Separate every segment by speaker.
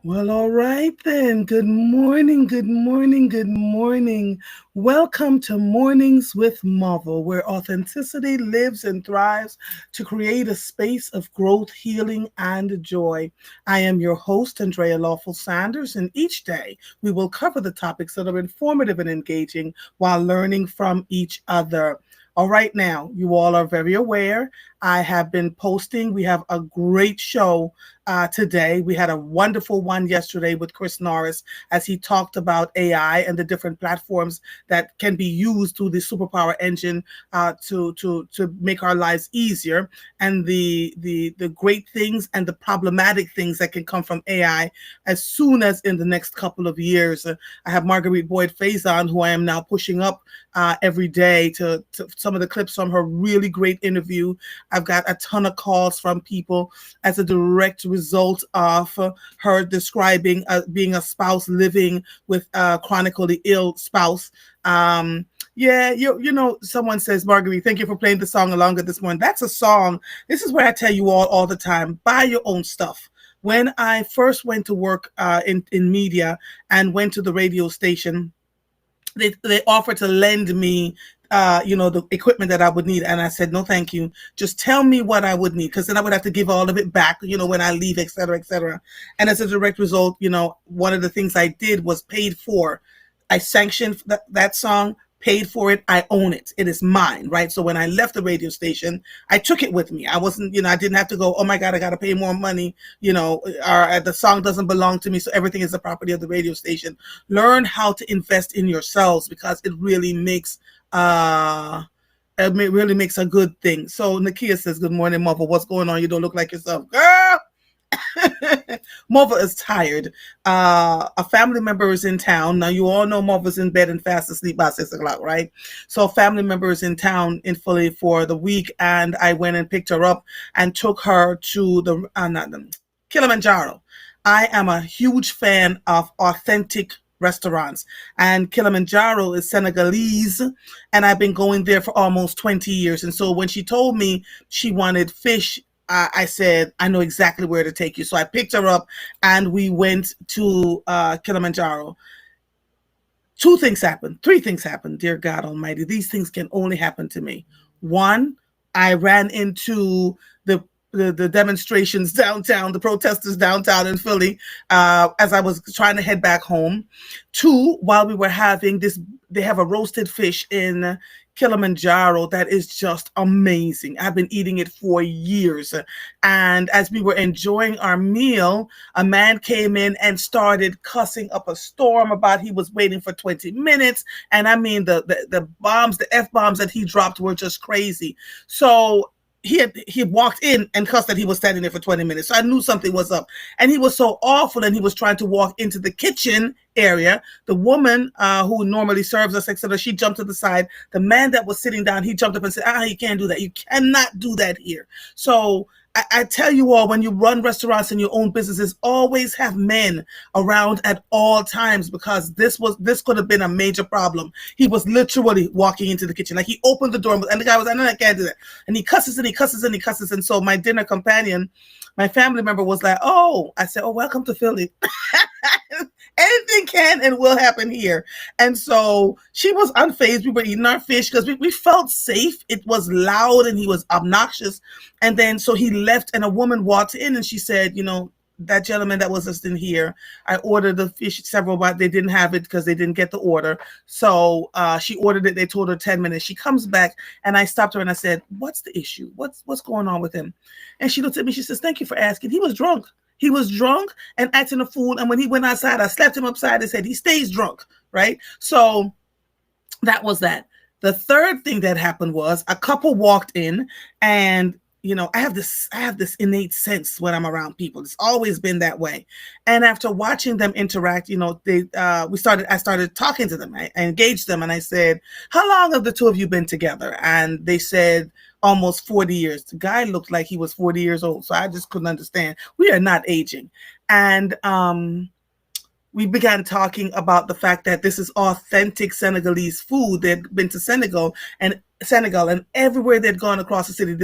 Speaker 1: Well, all right then. Good morning, good morning, good morning. Welcome to Mornings with Marvel, where authenticity lives and thrives to create a space of growth, healing, and joy. I am your host, Andrea Lawful Sanders, and each day we will cover the topics that are informative and engaging while learning from each other. All right, now, you all are very aware. I have been posting. We have a great show today. We had a wonderful one yesterday with Chris Norris as he talked about AI and the different platforms that can be used through the superpower engine to make our lives easier, and the great things and the problematic things that can come from AI as soon as in the next couple of years. I have Marguerite Boyd Faison, who I am now pushing up every day to some of the clips from her really great interview. I've got a ton of calls from people as a direct result of her describing being a spouse living with a chronically ill spouse. Yeah, someone says, Marguerite, thank you for playing the song Alonga this morning. That's a song. This is where I tell you all the time, buy your own stuff. When I first went to work in media and went to the radio station, they offered to lend me the equipment that I would need, and I said no thank you, just tell me what I would need, because then I would have to give all of it back when I leave, etc., etc. And as a direct result, one of the things I did was paid for. I sanctioned that song, paid for it, I own it, it is mine, right? So when I left the radio station, I took it with me. I wasn't, I didn't have to go, oh my God, I got to pay more money, or the song doesn't belong to me, so everything is the property of the radio station. Learn how to invest in yourselves, because it really makes a good thing. So Nakia says, good morning, Mother. What's going on? You don't look like yourself, girl. Mova is tired. A family member is in town. Now, you all know Mova's in bed and fast asleep by 6 o'clock, right? So a family member is in town in Philly for the week, and I went and picked her up and took her to Kilimanjaro. I am a huge fan of authentic restaurants, and Kilimanjaro is Senegalese, and I've been going there for almost 20 years. And so when she told me she wanted fish, I said, I know exactly where to take you. So I picked her up and we went to Kilimanjaro. Three things happened. Dear God Almighty, these things can only happen to me. One, I ran into the demonstrations downtown, the protesters downtown in Philly, as I was trying to head back home. Two, while we were having this, they have a roasted fish in Kilimanjaro that is just amazing. I've been eating it for years. And as we were enjoying our meal, a man came in and started cussing up a storm about he was waiting for 20 minutes. And I mean, the bombs, the F-bombs that he dropped were just crazy. So he had walked in and cussed that he was standing there for 20 minutes. So I knew something was up. And he was so awful, and he was trying to walk into the kitchen area. The woman who normally serves us, etc., she jumped to the side. The man that was sitting down, he jumped up and said, you can't do that. You cannot do that here. So I tell you all, when you run restaurants and your own businesses, always have men around at all times, because this could have been a major problem. He was literally walking into the kitchen, like he opened the door, and the guy was, I know I can't do that, and he cusses and he cusses and he cusses. And so my dinner companion, my family member, was like, oh, I said, oh, welcome to Philly. Anything can and will happen here. And so she was unfazed. We were eating our fish because we felt safe. It was loud and he was obnoxious. And then so he left, and a woman walked in and she said, that gentleman that was just in here, I ordered the fish several, but they didn't have it because they didn't get the order. So she ordered it. They told her 10 minutes. She comes back, and I stopped her and I said, what's the issue? What's going on with him? And she looked at me. She says, thank you for asking. He was drunk. He was drunk and acting a fool. And when he went outside, I slapped him upside his head. He stays drunk, right? So that was that. The third thing that happened was a couple walked in, and I have this innate sense when I'm around people. It's always been that way. And after watching them interact, I started talking to them. I engaged them, and I said, how long have the two of you been together? And they said, almost 40 years. The guy looked like he was 40 years old. So I just couldn't understand. We are not aging. And we began talking about the fact that this is authentic Senegalese food. They'd been to Senegal, and Senegal, and everywhere they'd gone across the city,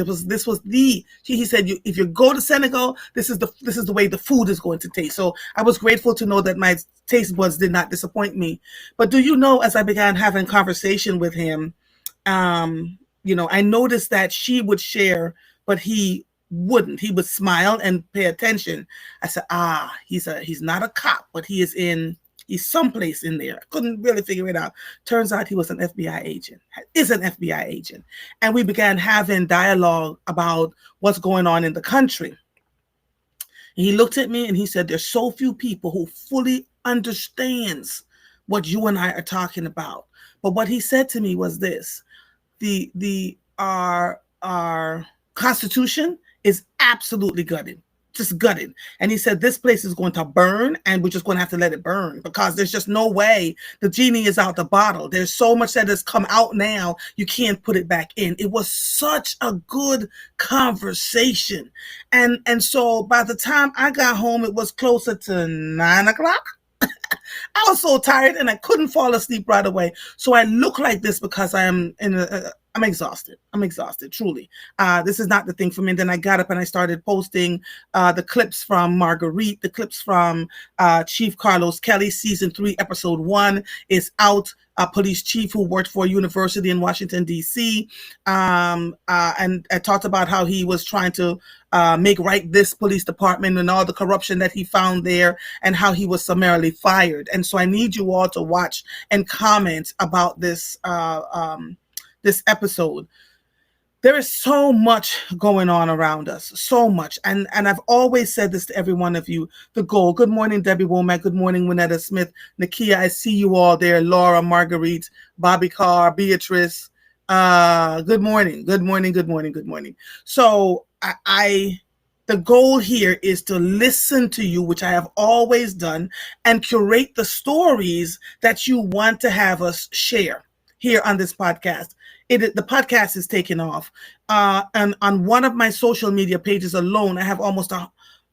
Speaker 1: he said, if you go to Senegal, this is the way the food is going to taste. So I was grateful to know that my taste buds did not disappoint me. But do you know, as I began having conversation with him, I noticed that she would share, but he wouldn't. He would smile and pay attention. I said, he's not a cop, but he's someplace in there. I couldn't really figure it out. Turns out he was an FBI agent, is an FBI agent. And we began having dialogue about what's going on in the country. And he looked at me and he said, there's so few people who fully understands what you and I are talking about. But what he said to me was this: our Constitution is absolutely gutted. Just gutted. And he said, this place is going to burn, and we're just going to have to let it burn, because there's just no way. The genie is out the bottle. There's so much that has come out now, you can't put it back in. It was such a good conversation. And so by the time I got home, it was closer to 9 o'clock. I was so tired and I couldn't fall asleep right away. So I look like this because I'm exhausted. I'm exhausted, truly. This is not the thing for me. And then I got up and I started posting the clips from Marguerite, the clips from Chief Carlos Kelly. Season 3, episode 1 is out. A police chief who worked for a university in Washington, D.C. And I talked about how he was trying to make right this police department and all the corruption that he found there, and how he was summarily fired. And so I need you all to watch and comment about this this episode. There is so much going on around us, so much. And I've always said this to every one of you, the goal. Good morning, Debbie Womack. Good morning, Winetta Smith. Nakia, I see you all there. Laura, Marguerite, Bobby Carr, Beatrice. Good morning, good morning, good morning, good morning. So the goal here is to listen to you, which I have always done, and curate the stories that you want to have us share here on this podcast. The podcast is taking off. And on one of my social media pages alone, I have almost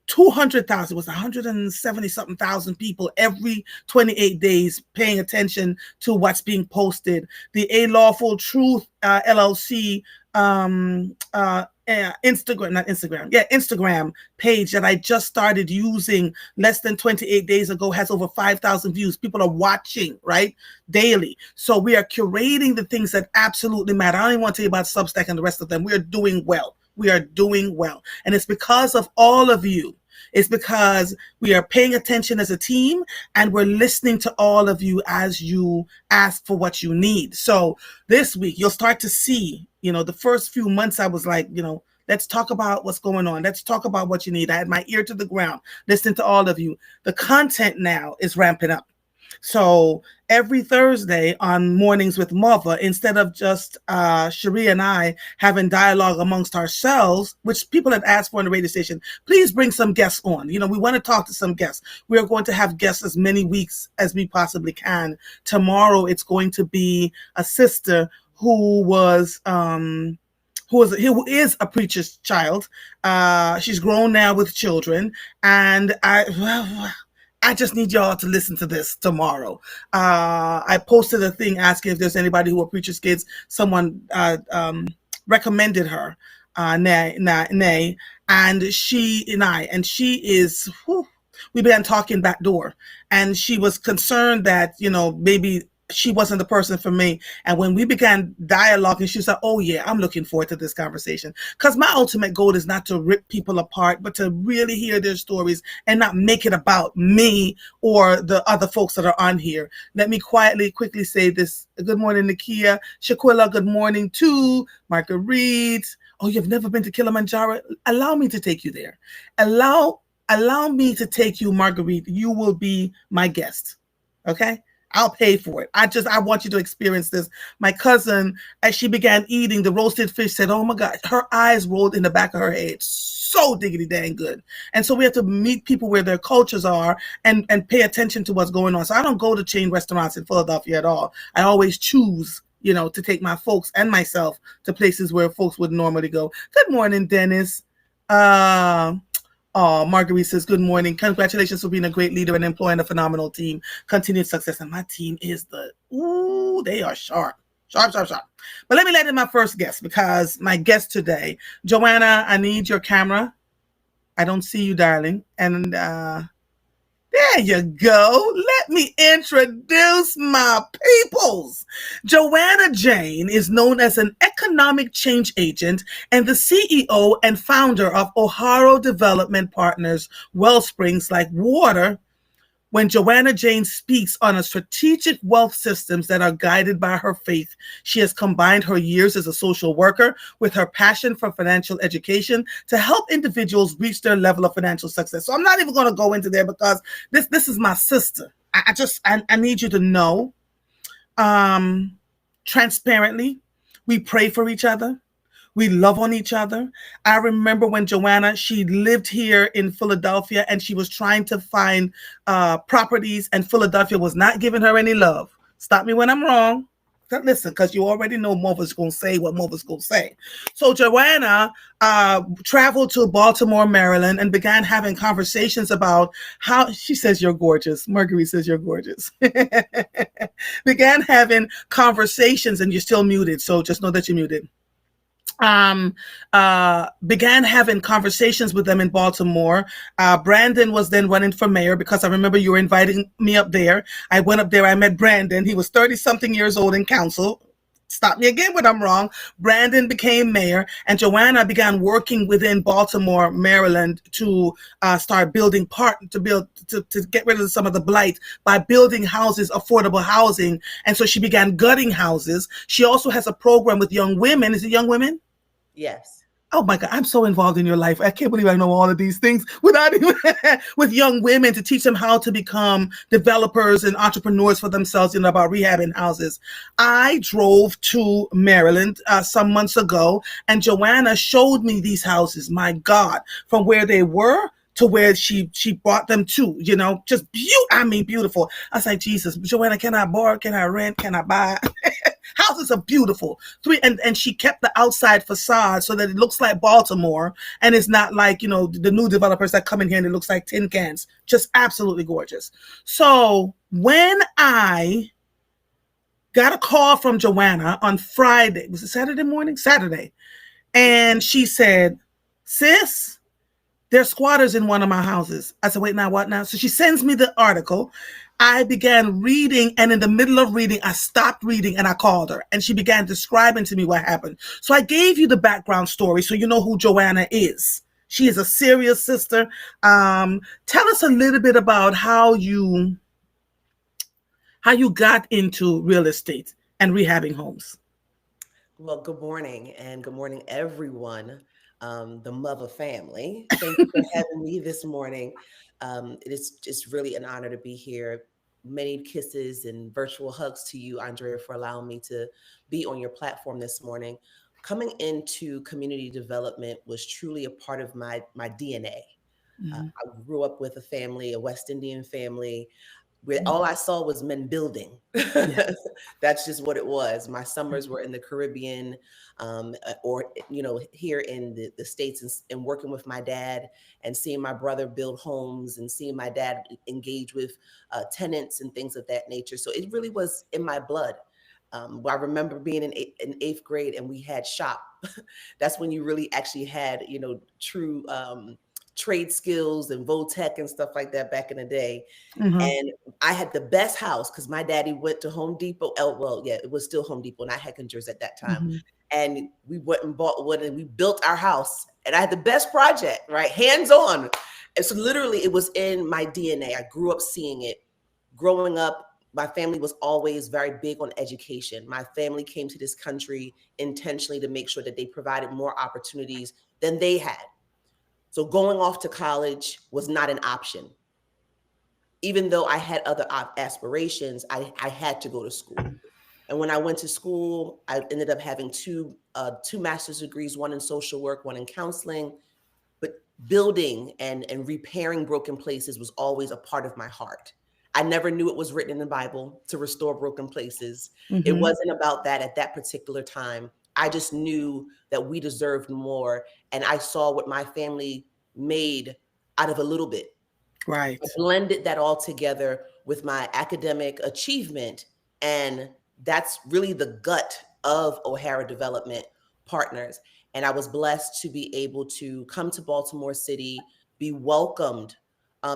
Speaker 1: 200,000, it was 170 something thousand people every 28 days paying attention to what's being posted. The A.LawfulTruth LLC Instagram page that I just started using less than 28 days ago has over 5,000 views. People are watching, right, daily. So we are curating the things that absolutely matter. I don't even want to tell you about Substack and the rest of them. We are doing well. We are doing well. And it's because of all of you. It's because we are paying attention as a team, and we're listening to all of you as you ask for what you need. So this week, you'll start to see, the first few months I was like, let's talk about what's going on. Let's talk about what you need. I had my ear to the ground, listening to all of you. The content now is ramping up. So every Thursday on Mornings with Mother, instead of just Cherie and I having dialogue amongst ourselves, which people had asked for on the radio station, please bring some guests on. We want to talk to some guests. We are going to have guests as many weeks as we possibly can. Tomorrow, it's going to be a sister who is a preacher's child. She's grown now with children, and I just need y'all to listen to this tomorrow. I posted a thing asking if there's anybody who are preacher's kids. Someone recommended her, Nay, and she is. We began talking back door, and she was concerned that maybe she wasn't the person for me. And when we began dialoguing, she said, oh yeah, I'm looking forward to this conversation. Because my ultimate goal is not to rip people apart, but to really hear their stories and not make it about me or the other folks that are on here. Let me quickly say this. Good morning, Nakia. Shaquilla, good morning too. Marguerite. Oh, you've never been to Kilimanjaro? Allow me to take you there. Allow me to take you, Marguerite. You will be my guest. Okay? I'll pay for it. I want you to experience this. My cousin, as she began eating the roasted fish, said, oh my God, her eyes rolled in the back of her head. So diggity dang good. And so we have to meet people where their cultures are and pay attention to what's going on. So I don't go to chain restaurants in Philadelphia at all. I always choose, to take my folks and myself to places where folks would normally go. Good morning, Dennis. Marguerite says, good morning. Congratulations for being a great leader and employing a phenomenal team. Continued success. And my team is they are sharp. Sharp, sharp, sharp. But let me let in my first guest because my guest today, Joanna, I need your camera. I don't see you, darling. And there you go. Let me introduce my peoples. Joanna Jane is known as an economic change agent and the CEO and founder of O'Hara Development Partners Wellsprings Like Water. When Joanna Jane speaks on a strategic wealth systems that are guided by her faith, she has combined her years as a social worker with her passion for financial education to help individuals reach their level of financial success. So I'm not even going to go into there because this is my sister. I need you to know, um, transparently, we pray for each other. We love on each other. I remember when Joanna, she lived here in Philadelphia and she was trying to find properties, and Philadelphia was not giving her any love. Stop me when I'm wrong. Listen, because you already know Mova's going to say what Mova's going to say. So Joanna traveled to Baltimore, Maryland, and began having conversations about how, she says you're gorgeous. Marguerite says you're gorgeous. Began having conversations, and you're still muted, so just know that you're muted. Began having conversations with them in Baltimore. Brandon was then running for mayor because I remember you were inviting me up there. I went up there. I met Brandon. He was 30 something years old in council. Stop me again when I'm wrong. Brandon became mayor, and Joanna began working within Baltimore, Maryland, to start building to get rid of some of the blight by building houses, affordable housing. And so she began gutting houses. She also has a program with young women. Is it young women?
Speaker 2: Yes.
Speaker 1: Oh my God, I'm so involved in your life. I can't believe I know all of these things without even with young women to teach them how to become developers and entrepreneurs for themselves, about rehabbing houses. I drove to Maryland some months ago, and Joanna showed me these houses. My God, from where they were to where she brought them to, just beautiful. I was like, Jesus, Joanna, can I borrow? Can I rent? Can I buy? Houses are beautiful. And she kept the outside facade so that it looks like Baltimore, and it's not like, the new developers that come in here and it looks like tin cans. Just absolutely gorgeous. So when I got a call from Joanna on Friday, was it Saturday morning? Saturday. And she said, sis, there's squatters in one of my houses. I said, wait, now what now? So she sends me the article. I began reading, and in the middle of reading, I stopped reading and I called her, and she began describing to me what happened. So I gave you the background story so you know who Joanna is. She is a serious sister. Tell us a little bit about how you got into real estate and rehabbing homes.
Speaker 2: Well, good morning, and good morning, everyone, the Mother family. Thank you for having me this morning. It is just really an honor to be here. Many kisses and virtual hugs to you, Andrea, for allowing me to be on your platform this morning. Coming into community development was truly a part of my DNA. I grew up with a family, a West Indian family, where all I saw was men building.
Speaker 1: Yeah.
Speaker 2: That's just what it was. My summers were in the Caribbean, or here in the States, and working with my dad and seeing my brother build homes and seeing my dad engage with tenants and things of that nature. So it really was in my blood. I remember being in eighth grade and we had shop. That's when you really actually had, true trade skills and Votech and stuff like that back in the day.
Speaker 1: Mm-hmm.
Speaker 2: And I had the best house because my daddy went to Home Depot. Oh, well, yeah, it was still Home Depot, not Heckinger's at that time.
Speaker 1: Mm-hmm.
Speaker 2: And we went and bought one and we built our house. And I had the best project, right? Hands on. And so literally it was in my DNA. I grew up seeing it. Growing up, my family was always very big on education. My family came to this country intentionally to make sure that they provided more opportunities than they had. So going off to college was not an option. Even though I had other aspirations, I had to go to school. And when I went to school, I ended up having two master's degrees, one in social work, one in counseling. But building and repairing broken places was always a part of my heart. I never knew it was written in the Bible to restore broken places. It
Speaker 1: Mm-hmm.
Speaker 2: wasn't about that at that particular time. I just knew that we deserved more. And I saw what my family made out of a little bit.
Speaker 1: Right.
Speaker 2: I blended that all together with my academic achievement and that's really the gut of O'Hara Development Partners. And I was blessed to be able to come to Baltimore City, be welcomed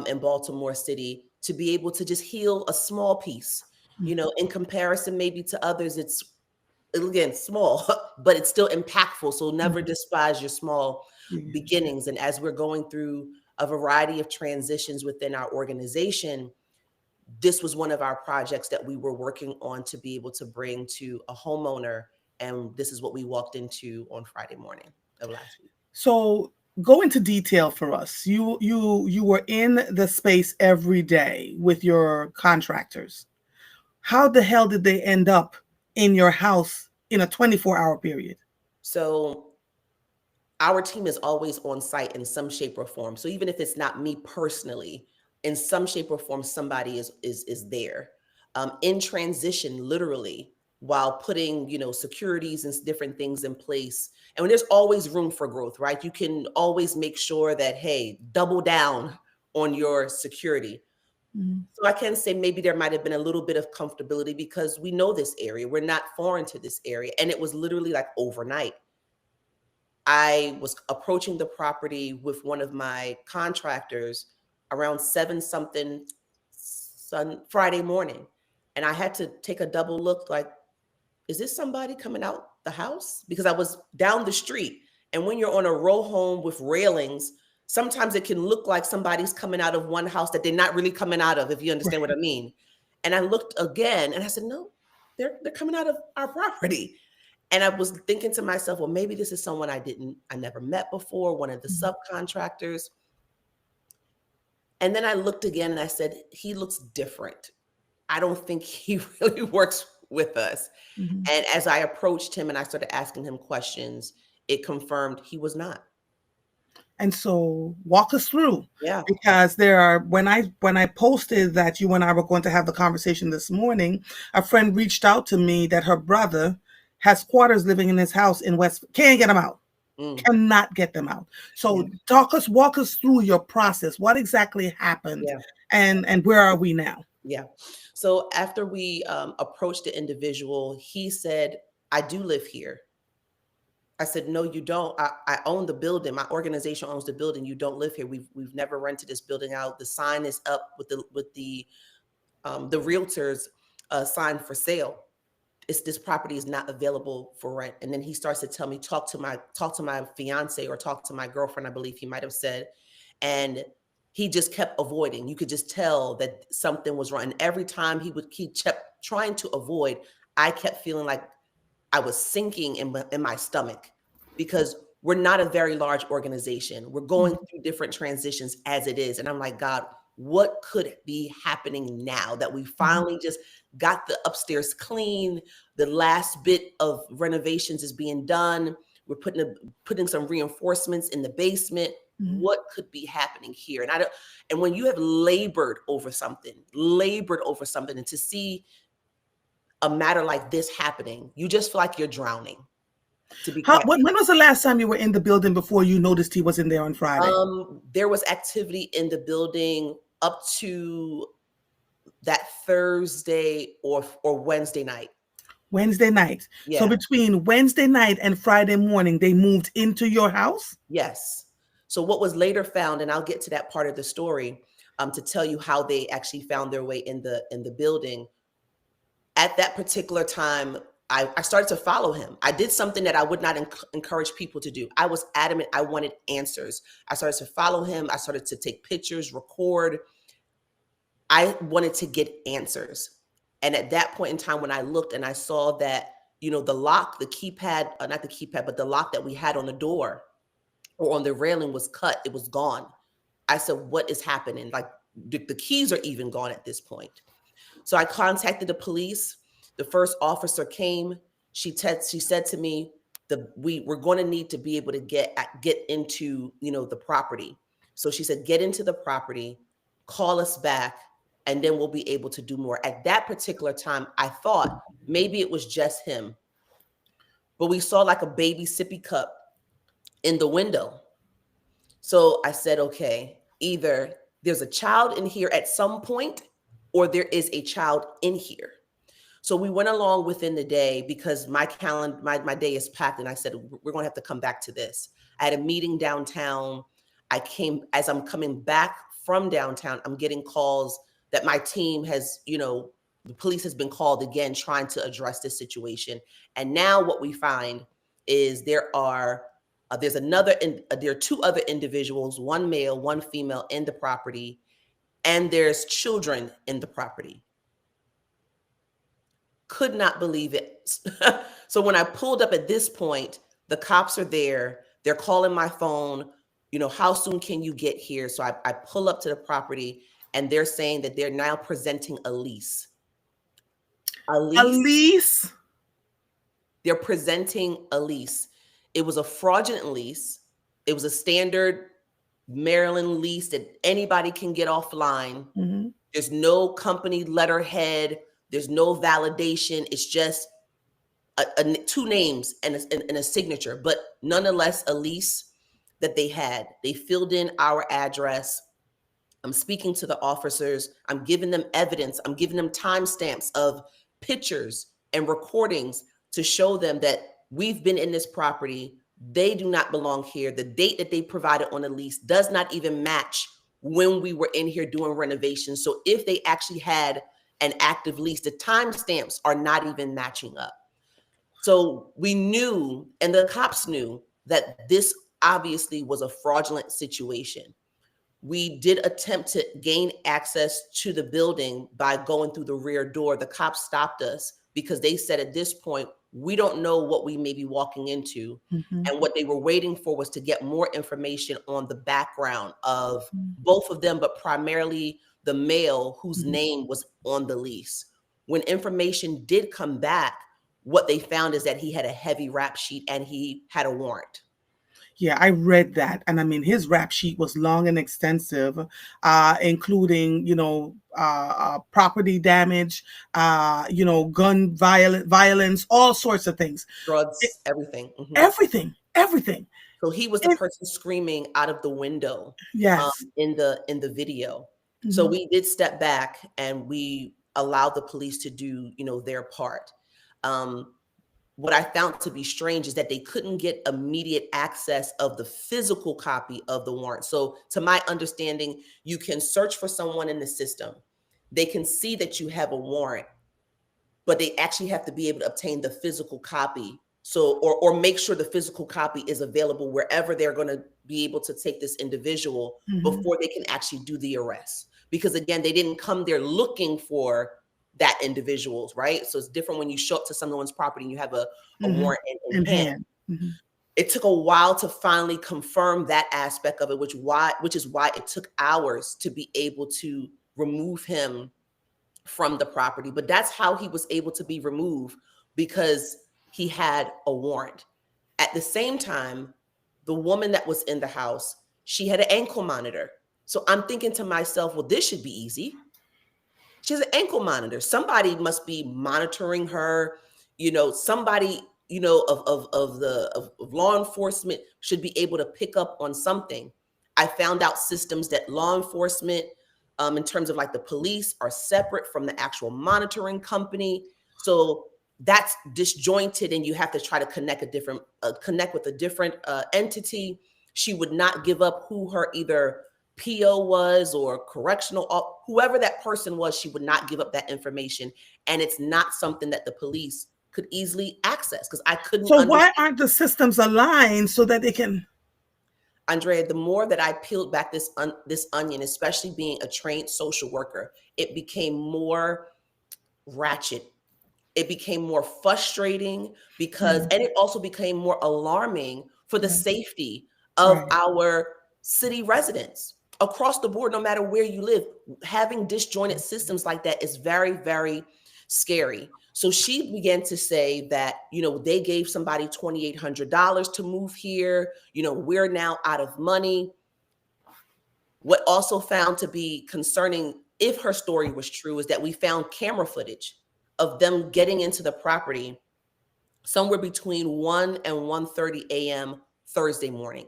Speaker 2: in Baltimore City, to be able to just heal a small piece. You know, in comparison maybe to others, it's again small, but it's still impactful. So never despise your small beginnings. And as we're going through a variety of transitions within our organization, this was one of our projects that we were working on to be able to bring to a homeowner. And this is what we walked into on Friday morning of last week.
Speaker 1: So go into detail for us. You were in the space every day with your contractors. How the hell did they end up in your house in a 24-hour period?
Speaker 2: So our team is always on site in some shape or form. So even if it's not me personally, in some shape or form, somebody is there in transition, literally, while putting securities and different things in place. And when there's always room for growth, right? You can always make sure that, hey, double down on your security. So I can say maybe there might have been a little bit of comfortability because we know this area. We're not foreign to this area. And it was literally like overnight. I was approaching the property with one of my contractors around 7 something Friday morning. And I had to take a double look like, is this somebody coming out the house? Because I was down the street. And when you're on a row home with railings, sometimes it can look like somebody's coming out of one house that they're not really coming out of, if you understand what I mean. And I looked again and I said, no, they're coming out of our property. And I was thinking to myself, well, maybe this is someone I never met before, one of the subcontractors. And then I looked again and I said, he looks different. I don't think he really works with us. And as I approached him and I started asking him questions, it confirmed he was not.
Speaker 1: And so walk us through.
Speaker 2: Yeah.
Speaker 1: Because there are, when I posted that you and I were going to have the conversation this morning, a friend reached out to me that her brother has quarters living in his house in West, can't get them out. Cannot get them out. So walk us through your process. What exactly happened, and where are we now?
Speaker 2: Yeah. So after we approached the individual, he said, I do live here. I said, no, you don't. I own the building. My organization owns the building. You don't live here. We've never rented this building out. The sign is up with the realtor's sign for sale. This property is not available for rent. And then he starts to tell me, talk to my fiance or talk to my girlfriend, I believe he might have said. And he just kept avoiding. You could just tell that something was wrong. And every time he kept trying to avoid, I kept feeling like I was sinking in my stomach, because we're not a very large organization. We're going through different transitions as it is. And I'm like, God, what could be happening now that we finally just got the upstairs clean? The last bit of renovations is being done. We're putting some reinforcements in the basement. What could be happening here? And when you have labored over something, and to see a matter like this happening, you just feel like you're drowning.
Speaker 1: When was the last time you were in the building before you noticed he was in there on Friday?
Speaker 2: There was activity in the building up to that Thursday or Wednesday night.
Speaker 1: Wednesday night.
Speaker 2: Yeah.
Speaker 1: So between Wednesday night and Friday morning, they moved into your house?
Speaker 2: Yes. So what was later found, and I'll get to that part of the story to tell you how they actually found their way in the building. At that particular time, I started to follow him. I did something that I would not encourage people to do. I was adamant. I wanted answers. I started to follow him. I started to take pictures, record. I wanted to get answers. And at that point in time, when I looked and I saw that, the lock, the keypad, not the keypad, but the lock that we had on the door or on the railing was cut. It was gone. I said, what is happening? Like the keys are even gone at this point. So I contacted the police. The first officer came. She said to me, we're going to need to be able to get into, the property. So she said, get into the property, call us back, and then we'll be able to do more. At that particular time, I thought maybe it was just him, but we saw like a baby sippy cup in the window. So I said, okay, either there's a child in here at some point, or there is a child in here. So we went along within the day because my calendar, my day is packed. And I said, we're going to have to come back to this. I had a meeting downtown. As I'm coming back from downtown, I'm getting calls that my team has, the police has been called again, trying to address this situation. And now what we find is there are 2 other individuals, one male, one female in the property, and there's children in the property. Could not believe it. So when I pulled up at this point, the cops are there. They're calling my phone, how soon can you get here? So I pull up to the property and they're saying that they're now presenting a lease. A lease? They're presenting a lease. It was a fraudulent lease. It was a standard Maryland lease that anybody can get offline.
Speaker 1: Mm-hmm.
Speaker 2: There's no company letterhead. There's no validation. It's just 2 names and a signature, but nonetheless, a lease that they had. They filled in our address. I'm speaking to the officers. I'm giving them evidence. I'm giving them timestamps of pictures and recordings to show them that we've been in this property. They do not belong here. The date that they provided on the lease does not even match when we were in here doing renovations. So if they actually had an active lease, the timestamps are not even matching up. So we knew, and the cops knew, that this obviously was a fraudulent situation. We did attempt to gain access to the building by going through the rear door. The cops stopped us because they said at this point, we don't know what we may be walking into.
Speaker 1: Mm-hmm.
Speaker 2: And what they were waiting for was to get more information on the background of both of them, but primarily the male whose name was on the lease. When information did come back, what they found is that he had a heavy rap sheet and he had a warrant.
Speaker 1: Yeah, I read that. And I mean, his rap sheet was long and extensive, including, property damage, gun violence, all sorts of things.
Speaker 2: Drugs, everything.
Speaker 1: Mm-hmm. Everything.
Speaker 2: So he was the person screaming out of the window.
Speaker 1: Yes.
Speaker 2: In the video.
Speaker 1: Mm-hmm.
Speaker 2: So we did step back and we allowed the police to do, their part. What I found to be strange is that they couldn't get immediate access of the physical copy of the warrant. So to my understanding, you can search for someone in the system. They can see that you have a warrant, but they actually have to be able to obtain the physical copy. So, or make sure the physical copy is available wherever they're going to be able to take this individual before they can actually do the arrest. Because again, they didn't come there looking for that individuals, right? So it's different when you show up to someone's property and you have a warrant in hand. Mm-hmm. It took a while to finally confirm that aspect of it, which is why it took hours to be able to remove him from the property. But that's how he was able to be removed, because he had a warrant. At the same time, the woman that was in the house, she had an ankle monitor. So I'm thinking to myself, well, this should be easy. She has an ankle monitor. Somebody must be monitoring her. Somebody, of law enforcement should be able to pick up on something. I found out systems that law enforcement, in terms of like the police, are separate from the actual monitoring company. So that's disjointed, and you have to try to connect with a different entity. She would not give up who her either PO was or correctional, whoever that person was. She would not give up that information. And it's not something that the police could easily access, because I couldn't.
Speaker 1: So why aren't the systems aligned so that they can?
Speaker 2: Andrea, the more that I peeled back this onion, especially being a trained social worker, it became more ratchet. It became more frustrating and it also became more alarming for the safety of our city residents across the board. No matter where you live, having disjointed systems like that is very, very scary. So she began to say that, they gave somebody $2,800 to move here. We're now out of money. What also found to be concerning, if her story was true, is that we found camera footage of them getting into the property somewhere between 1 and 1:30 a.m. Thursday morning.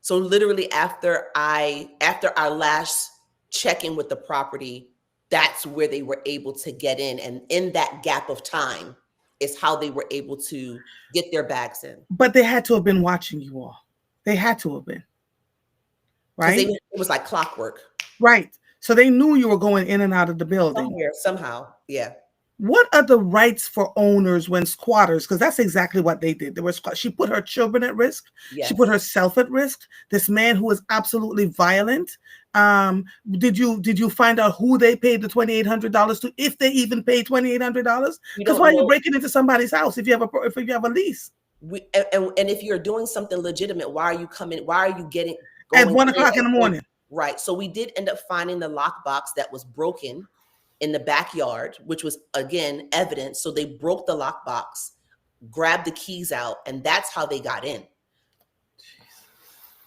Speaker 2: So literally after our last check-in with the property, that's where they were able to get in. And in that gap of time is how they were able to get their bags in.
Speaker 1: But they had to have been watching you all. They had to have been,
Speaker 2: Because
Speaker 1: right?
Speaker 2: it was like clockwork.
Speaker 1: Right. So they knew you were going in and out of the building.
Speaker 2: Somewhere, somehow. Yeah.
Speaker 1: What are the rights for owners when squatters? Because that's exactly what they did. She put her children at risk. She put
Speaker 2: Yes.
Speaker 1: herself at risk. This man who was absolutely violent. Did you find out who they paid the $2,800 to? If they even paid $2,800?
Speaker 2: We
Speaker 1: Because
Speaker 2: don't
Speaker 1: why are you
Speaker 2: know.
Speaker 1: breaking into somebody's house if you have a lease
Speaker 2: And if you're doing something legitimate, why are you coming? Why are you
Speaker 1: at
Speaker 2: going
Speaker 1: 1 o'clock in the
Speaker 2: in?
Speaker 1: morning?
Speaker 2: Right. So we did end up finding the lockbox that was broken in the backyard, which was again evidence. So they broke the lockbox, grabbed the keys out, and that's how they got in.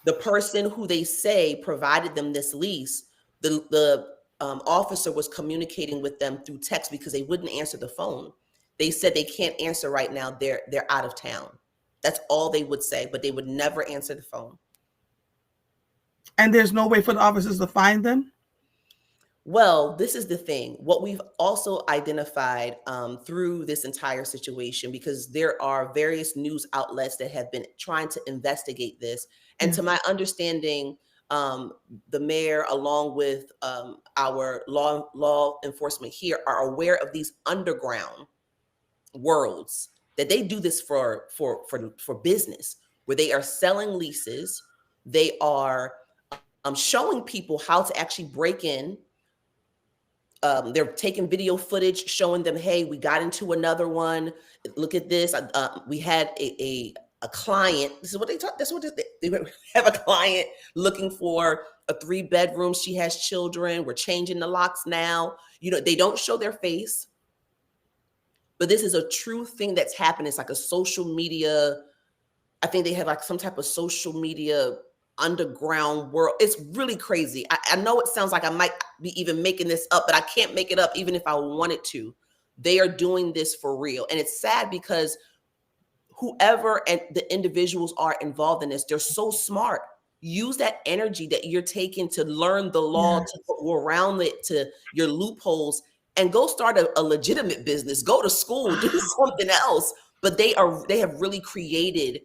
Speaker 2: The person who they say provided them this lease, the officer was communicating with them through text because they wouldn't answer the phone. They said they can't answer right now. They're out of town. That's all they would say, but they would never answer the phone.
Speaker 1: And there's no way for the officers to find them?
Speaker 2: Well, this is the thing. What we've also identified through this entire situation, because there are various news outlets that have been trying to investigate this. And to my understanding, the mayor, along with our law enforcement here, are aware of these underground worlds that they do this for business, where they are selling leases. They are showing people how to actually break in. They're taking video footage showing them, hey, we got into another one. Look at this. We had a client. This is what they talk. That's what they have a client looking for a 3-bedroom. She has children. We're changing the locks now. They don't show their face, but this is a true thing that's happening. It's like a social media. I think they have like some type of social media underground world. It's really crazy. I know it sounds like I might be even making this up, but I can't make it up even if I wanted to. They are doing this for real. And it's sad because whoever and the individuals are involved in this, they're so smart. Use that energy that you're taking to learn the law, to go around it, to your loopholes, and go start a legitimate business. Go to school, do something else. But they have really created,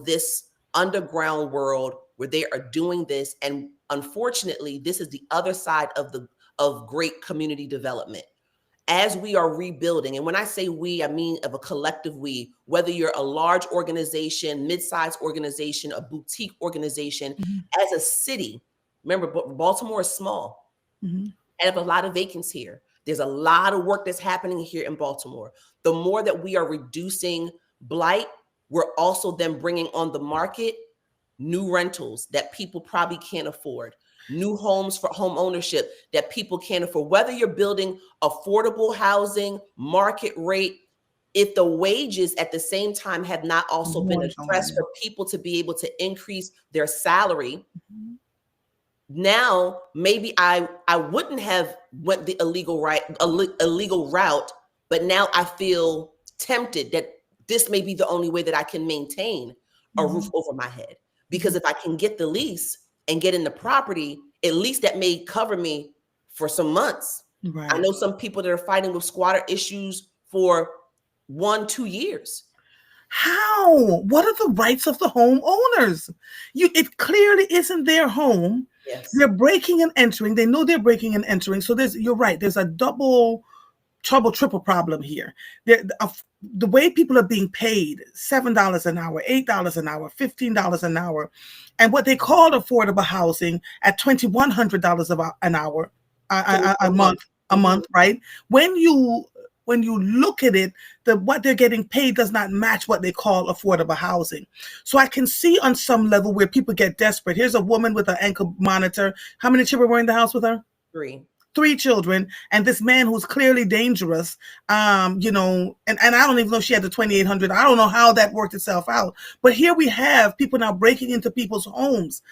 Speaker 2: this underground world where they are doing this. And unfortunately, this is the other side of great community development. As we are rebuilding, and when I say we, I mean of a collective we, whether you're a large organization, mid-sized organization, a boutique organization, as a city. Remember, Baltimore is small. I have a lot of vacants here. There's a lot of work that's happening here in Baltimore. The more that we are reducing blight, we're also then bringing on the market new rentals that people probably can't afford, new homes for home ownership that people can't afford. Whether you're building affordable housing, market rate, if the wages at the same time have not also been addressed for people to be able to increase their salary, now maybe I wouldn't have went the illegal route, but now I feel tempted that this may be the only way that I can maintain a roof over my head. Because if I can get the lease and get in the property, at least that may cover me for some months.
Speaker 1: Right.
Speaker 2: I know some people that are fighting with squatter issues for 1-2 years.
Speaker 1: How? What are the rights of the homeowners? It clearly isn't their home.
Speaker 2: Yes.
Speaker 1: They're breaking and entering. They know they're breaking and entering. So you're right. There's a double trouble, triple problem here. The way people are being paid, $7 an hour, $8 an hour, $15 an hour, and what they call affordable housing at $2,100 an hour, a month, right? When you look at it, what they're getting paid does not match what they call affordable housing. So I can see on some level where people get desperate. Here's a woman with an ankle monitor. How many children were in the house with her? 3 children, and this man who's clearly dangerous, and I don't even know if she had the $2,800. I don't know how that worked itself out. But here we have people now breaking into people's homes.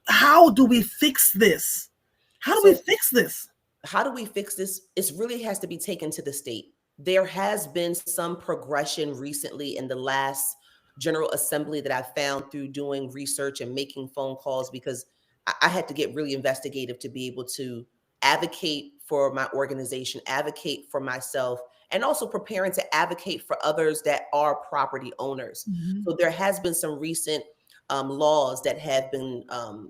Speaker 1: How do we fix this? How do we fix this?
Speaker 2: It really has to be taken to the state. There has been some progression recently in the last General Assembly that I found through doing research and making phone calls, because I had to get really investigative to be able to advocate for my organization, advocate for myself, and also preparing to advocate for others that are property owners.
Speaker 1: Mhm.
Speaker 2: So there has been some recent laws that have been,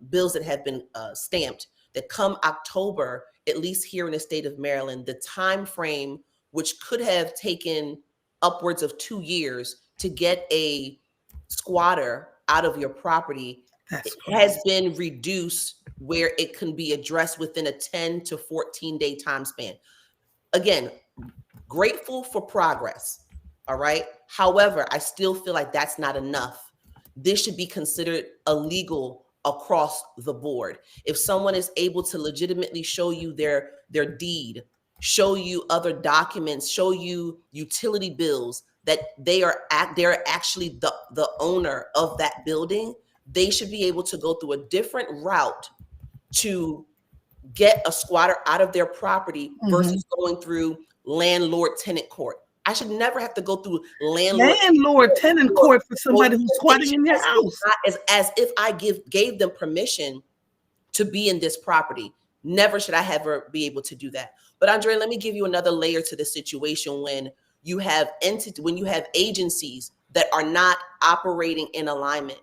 Speaker 2: bills that have been stamped, that come October, at least here in the state of Maryland, the time frame, which could have taken upwards of 2 years to get a squatter out of your property,
Speaker 1: That's
Speaker 2: has
Speaker 1: crazy.
Speaker 2: been reduced where it can be addressed within a 10 to 14-day time span. Again, grateful for progress. All right. However, I still feel like that's not enough. This should be considered illegal across the board. If someone is able to legitimately show you their deed, show you other documents, show you utility bills that they're actually the owner of that building, they should be able to go through a different route to get a squatter out of their property
Speaker 1: Mhm.
Speaker 2: versus going through landlord tenant court. I should never have to go through landlord
Speaker 1: Landlord tenant
Speaker 2: for
Speaker 1: court for somebody who's squatting
Speaker 2: notification,
Speaker 1: in your house.
Speaker 2: as if I gave them permission to be in this property. Never should I ever be able to do that. But Andre, let me give you another layer to the situation. When you have when you have agencies that are not operating in alignment.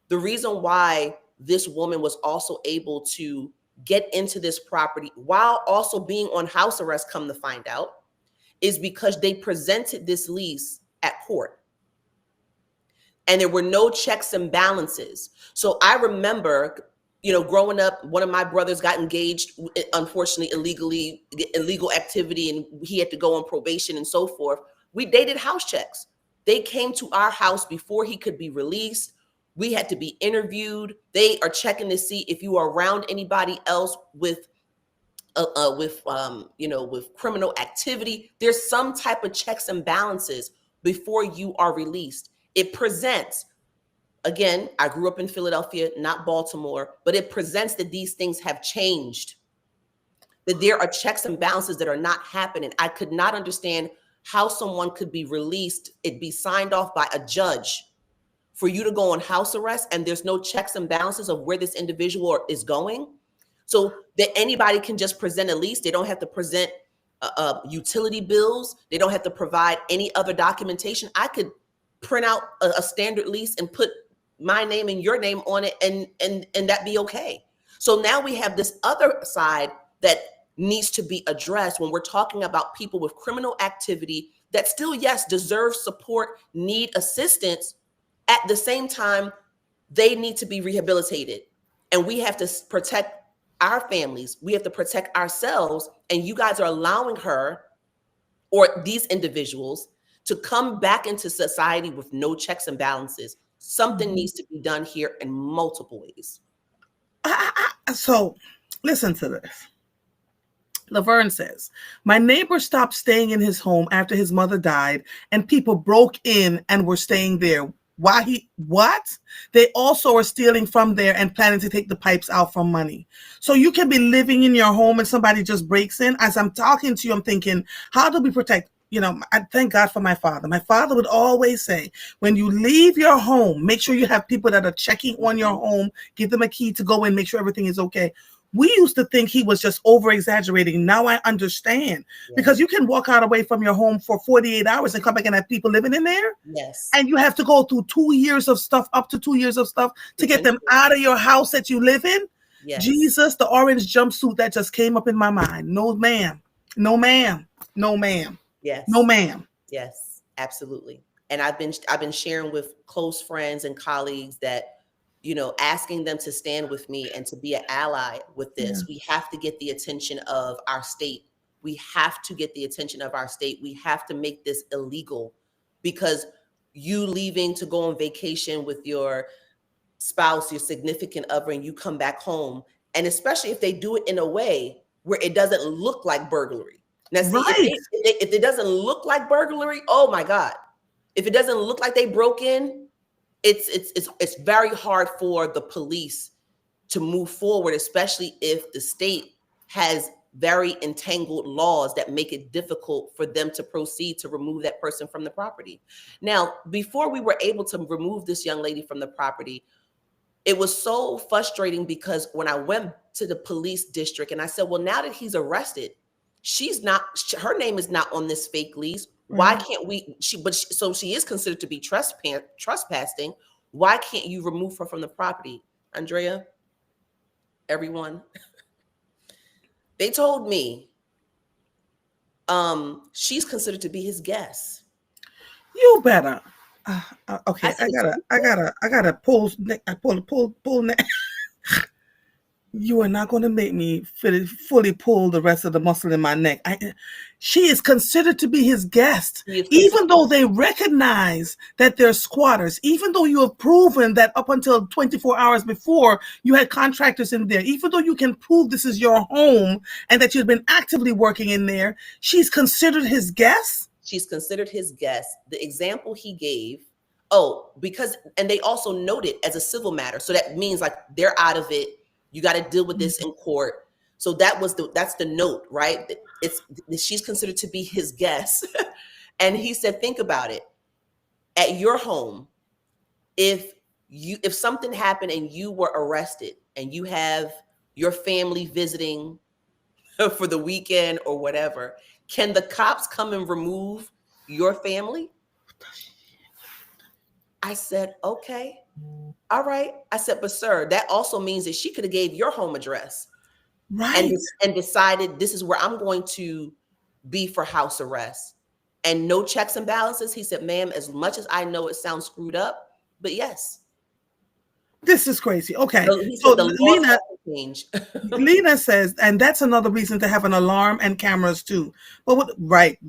Speaker 2: The reason why this woman was also able to get into this property while also being on house arrest, come to find out, is because they presented this lease at court and there were no checks and balances. So I remember, growing up, one of my brothers got engaged, unfortunately, illegal activity, and he had to go on probation and so forth. They did house checks. They came to our house before he could be released. We had to be interviewed. They are checking to see if you are around anybody else with criminal activity. There's some type of checks and balances before you are released. It presents, again, I grew up in Philadelphia, not Baltimore, but it presents that these things have changed, that there are checks and balances that are not happening. I could not understand how someone could be released, it be signed off by a judge, for you to go on house arrest and there's no checks and balances of where this individual is going. So that anybody can just present a lease. They don't have to present utility bills. They don't have to provide any other documentation. I could print out a standard lease and put my name and your name on it, and that be okay. So now we have this other side that needs to be addressed when we're talking about people with criminal activity that still, yes, deserve support, need assistance. At the same time, they need to be rehabilitated. And we have to protect our families. We have to protect ourselves. And you guys are allowing her or these individuals to come back into society with no checks and balances. Something
Speaker 1: Mhm.
Speaker 2: needs to be done here in multiple ways.
Speaker 1: So, listen to this. Laverne says, my neighbor stopped staying in his home after his mother died, and people broke in and were staying there. What? They also are stealing from there and planning to take the pipes out for money. So you can be living in your home and somebody just breaks in. As I'm talking to you, I'm thinking, how do we protect? I thank God for my father. My father would always say, when you leave your home, make sure you have people that are checking on your home, give them a key to go in, make sure everything is okay. We used to think he was just over exaggerating. Now I understand,
Speaker 2: Yeah.
Speaker 1: because you can walk out away from your home for 48 hours and come back and have people living in there.
Speaker 2: Yes.
Speaker 1: And you have to go through 2 years of stuff, up to 2 years of stuff to get them
Speaker 2: Potentially.
Speaker 1: out of your house that you live in.
Speaker 2: Yes.
Speaker 1: Jesus, the orange jumpsuit that just came up in my mind. No, ma'am. No, ma'am. No, ma'am. No,
Speaker 2: Yes.
Speaker 1: ma'am.
Speaker 2: Yes. Absolutely. And I've been sharing with close friends and colleagues that, asking them to stand with me and to be an ally with
Speaker 1: Yeah.
Speaker 2: this. We have to get the attention of our state. We have to get the attention of our state. We have to make this illegal, because you leaving to go on vacation with your spouse, your significant other, and you come back home, and especially if they do it in a way where it doesn't look like burglary. Now, see,
Speaker 1: Right.
Speaker 2: if it doesn't look like burglary, oh my God. If it doesn't look like they broke in, it's very hard for the police to move forward, especially if the state has very entangled laws that make it difficult for them to proceed to remove that person from the property. Now, before we were able to remove this young lady from the property, it was so frustrating because when I went to the police district and I said, well, now that he's arrested, her name is not on this fake lease. Why
Speaker 1: Right.
Speaker 2: can't we, so she is considered to be trespassing. Why can't you remove her from the property? Andrea, everyone, they told me, she's considered to be his guest.
Speaker 1: You better.
Speaker 2: I
Speaker 1: Okay,
Speaker 2: said, so
Speaker 1: I gotta pull. You are not going to make me fully pull the rest of the muscle in my neck. She is considered to be his guest,
Speaker 2: he is
Speaker 1: even
Speaker 2: considered,
Speaker 1: though they recognize that they're squatters, even though you have proven that up until 24 hours before you had contractors in there, even though you can prove this is your home and that you've been actively working in there, she's considered his guest.
Speaker 2: she's considered his guest. The example he gave, because, and they also note it as a civil matter. So that means like they're out of it. You got to deal with this in court. So that's the note, right? She's considered to be his guest. And he said, think about it. At your home, if something happened and you were arrested and you have your family visiting for the weekend or whatever, can the cops come and remove your family? I said, okay. All right. I said, but sir, that also means that she could have gave your home address
Speaker 1: Right.
Speaker 2: and decided this is where I'm going to be for house arrest and no checks and balances. He said, ma'am, as much as I know it sounds screwed up, but yes.
Speaker 1: This is crazy. Okay.
Speaker 2: So he
Speaker 1: So
Speaker 2: said the laws
Speaker 1: Lena,
Speaker 2: have to change.
Speaker 1: Lena says, and that's another reason to have an alarm and cameras too. But right.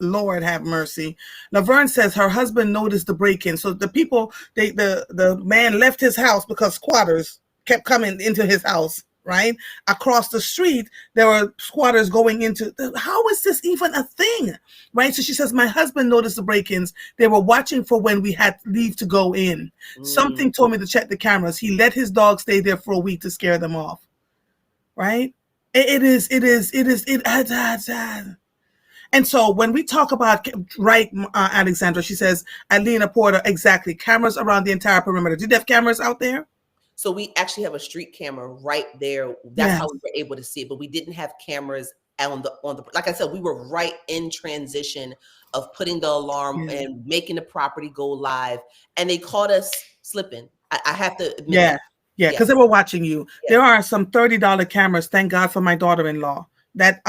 Speaker 1: Lord have mercy. Laverne says her husband noticed the break-in. So the people, the man left his house because squatters kept coming into his house. Right across the street, there were squatters going into. How is this even a thing? Right. So she says, my husband noticed the break-ins. They were watching for when we had leave to go in. Something told me to check the cameras. He let his dog stay there for a week to scare them off. Right. It is. And so when we talk about, right, Alexandra, she says, Alina Porter, exactly, cameras around the entire perimeter. Did they have cameras out there?
Speaker 2: So we actually have a street camera right there. That's
Speaker 1: Yes.
Speaker 2: how we were able to see it, but we didn't have cameras on the, like I said, we were right in transition of putting the alarm and making the property go live. And they caught us slipping. I have to admit that.
Speaker 1: Yeah, because they were watching you. Yes. There are some $30 cameras. Thank God for my daughter-in-law that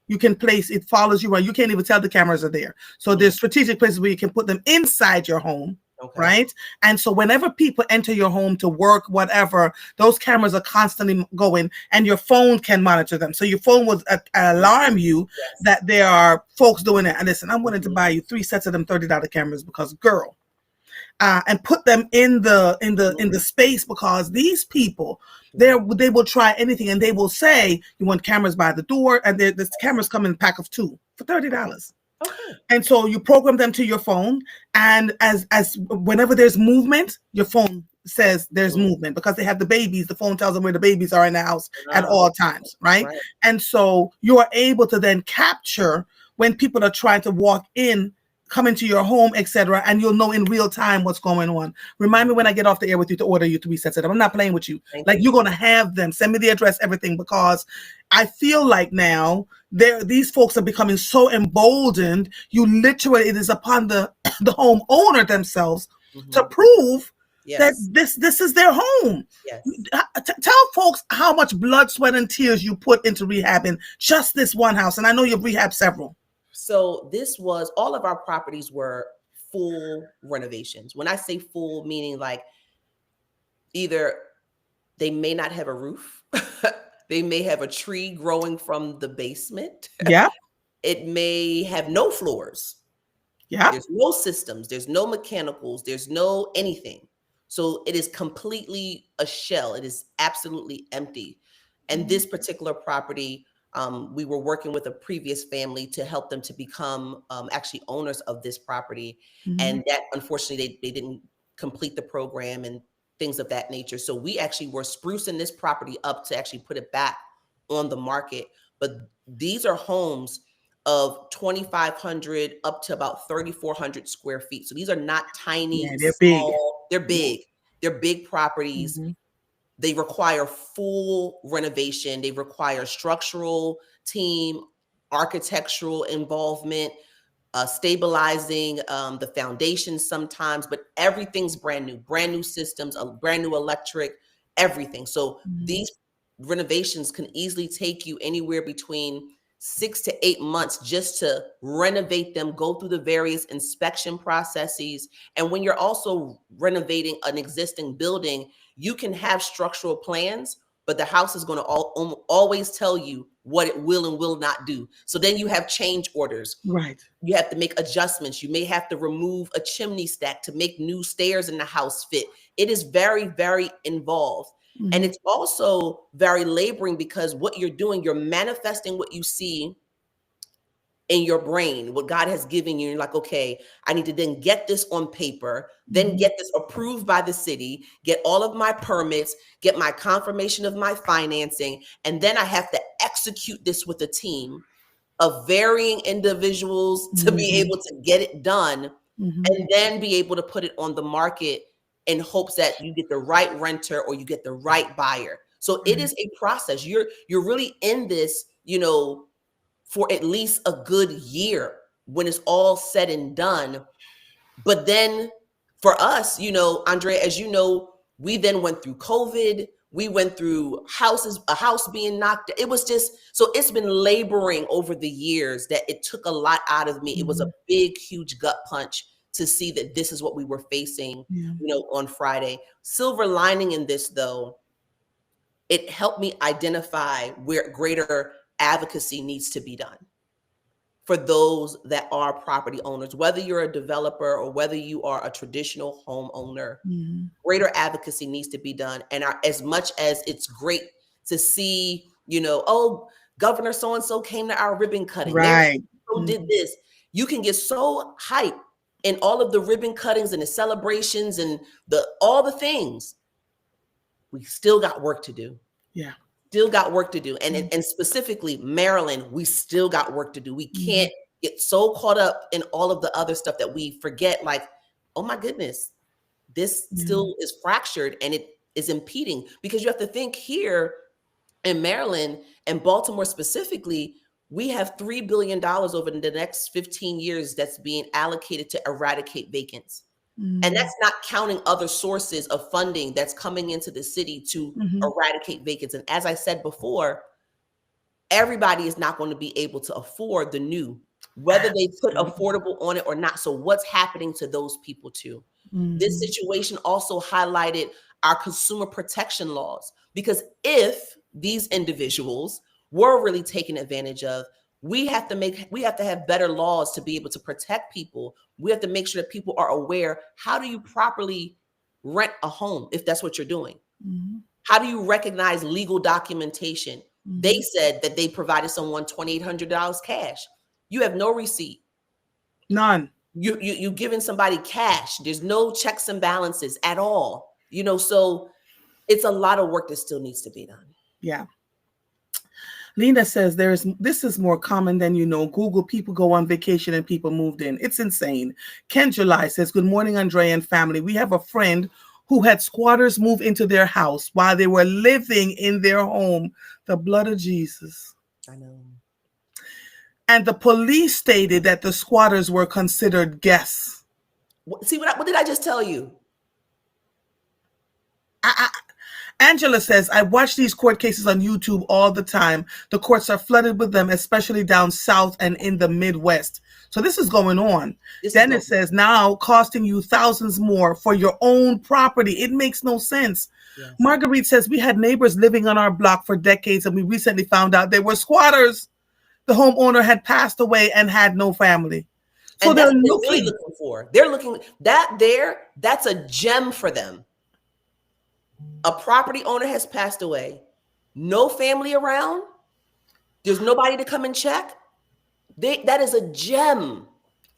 Speaker 1: you can place. It follows you around. You can't even tell the cameras are there. So there's strategic places where you can put them inside your home. Okay. Right. And so whenever people enter your home to work, whatever, those cameras are constantly going and your phone can monitor them. So your phone will alarm you that there are folks doing it. And listen, I'm willing to buy you 3 sets of them $30 cameras because, girl, and put them in the space, because these people, they will try anything, and they will say you want cameras by the door, and the cameras come in a pack of 2 for $30. Okay. And so you program them to your phone, and as whenever there's movement, your phone says there's movement, because they have the babies. The phone tells them where the babies are in the house at all times, right? And so you are able to then capture when people are trying to walk in, come into your home, etc., and you'll know in real time what's going on. Remind me when I get off the air with you to order you 3 sets of them. I'm not playing with you. You're going to have them. Send me the address, everything, because I feel like now these folks are becoming so emboldened. It is upon the homeowner themselves to prove that this is their home. Yes. Tell folks how much blood, sweat, and tears you put into rehabbing just this one house. And I know you've rehabbed several.
Speaker 2: So all of our properties were full renovations. When I say full, meaning like either they may not have a roof, they may have a tree growing from the basement.
Speaker 1: Yeah.
Speaker 2: It may have no floors.
Speaker 1: Yeah.
Speaker 2: There's no systems, there's no mechanicals, there's no anything. So it is completely a shell. It is absolutely empty. And this particular property, we were working with a previous family to help them to become actually owners of this property. And that, unfortunately, they didn't complete the program and things of that nature. So we actually were sprucing this property up to actually put it back on the market. But these are homes of 2,500 up to about 3,400 square feet. So these are not tiny,
Speaker 1: they're
Speaker 2: small, big. They're big. They're big properties. They require full renovation. They require structural team, architectural involvement, stabilizing the foundation sometimes, but everything's brand new systems, a brand new electric, everything. So these renovations can easily take you anywhere between 6 to 8 months just to renovate them, go through the various inspection processes. And when you're also renovating an existing building, you can have structural plans, but the house is going to always tell you what it will and will not do. So then you have change orders.
Speaker 1: Right.
Speaker 2: You have to make adjustments. You may have to remove a chimney stack to make new stairs in the house fit. It is very, very involved. And it's also very laboring because what you're doing, you're manifesting what you see in your brain, what God has given you. You're like, okay, I need to then get this on paper, then get this approved by the city, get all of my permits, get my confirmation of my financing, and then I have to execute this with a team of varying individuals to be able to get it done and then be able to put it on the market in hopes that you get the right renter or you get the right buyer. So it is a process. You're really in this, for at least a good year when it's all said and done. But then for us, Andrea, as you know, we then went through COVID. We went through a house being knocked. It was just, so it's been laboring over the years that it took a lot out of me. It was a big, huge gut punch to see that this is what we were facing, on Friday. Silver lining in this, though, it helped me identify where greater advocacy needs to be done for those that are property owners, whether you're a developer or whether you are a traditional homeowner. Greater advocacy needs to be done. And as much as it's great to see, oh, Governor so-and-so came to our ribbon cutting.
Speaker 1: Right.
Speaker 2: So did this. You can get so hyped in all of the ribbon cuttings and the celebrations and all the things. We still got work to do.
Speaker 1: Yeah.
Speaker 2: Still got work to do. And specifically Maryland, we still got work to do. We can't get so caught up in all of the other stuff that we forget, like, oh my goodness, this still is fractured and it is impeding. Because you have to think here in Maryland and Baltimore specifically, we have $3 billion over the next 15 years that's being allocated to eradicate vacants. And that's not counting other sources of funding that's coming into the city to eradicate vacants. And as I said before, everybody is not going to be able to afford the new, whether they put affordable on it or not. So what's happening to those people too? This situation also highlighted our consumer protection laws, because if these individuals were really taken advantage of, we have to have better laws to be able to protect people. We have to make sure that people are aware. How do you properly rent a home if that's what you're doing? How do you recognize legal documentation? They said that they provided someone $2,800 cash. You have no receipt.
Speaker 1: None.
Speaker 2: You giving somebody cash. There's no checks and balances at all. So it's a lot of work that still needs to be done.
Speaker 1: Yeah. Lena says this is more common than Google, people go on vacation and people moved in. It's insane. Ken July says, good morning, Andrea and family. We have a friend who had squatters move into their house while they were living in their home. The blood of Jesus.
Speaker 2: I know.
Speaker 1: And the police stated that the squatters were considered guests.
Speaker 2: See, what did I just tell you?
Speaker 1: Angela says, I watch these court cases on YouTube all the time. The courts are flooded with them, especially down south and in the Midwest. So this is going on. Then it says, now costing you thousands more for your own property. It makes no sense. Yes. Marguerite says, we had neighbors living on our block for decades, and we recently found out they were squatters. The homeowner had passed away and had no family. So
Speaker 2: and that's what they're really looking for. They're looking that's a gem for them. A property owner has passed away, no family around, there's nobody to come and check. That is a gem.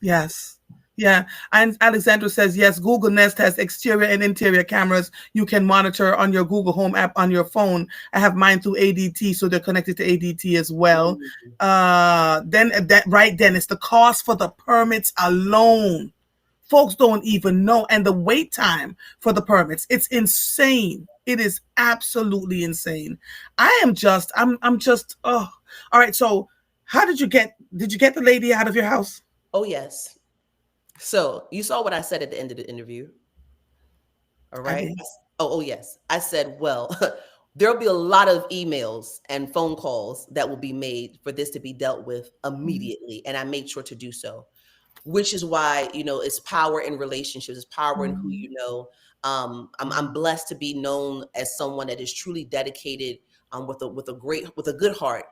Speaker 1: Yes. Yeah. And Alexandra says, yes, Google Nest has exterior and interior cameras you can monitor on your Google Home app on your phone. I have mine through ADT, so they're connected to ADT as well. Then it's the cost for the permits alone Folks don't even know. And the wait time for the permits, it's insane. It is absolutely insane. I'm just, oh, all right. So how did you get the lady out of your house?
Speaker 2: Oh, yes. So you saw what I said at the end of the interview. All
Speaker 1: I
Speaker 2: right.
Speaker 1: did.
Speaker 2: Oh, yes. I said, well, there'll be a lot of emails and phone calls that will be made for this to be dealt with
Speaker 1: Mhm.
Speaker 2: immediately. And I made sure to do so, which is why, it's power in relationships, it's power in who you
Speaker 1: Mhm.
Speaker 2: know. I'm blessed to be known as someone that is truly dedicated, with a good heart,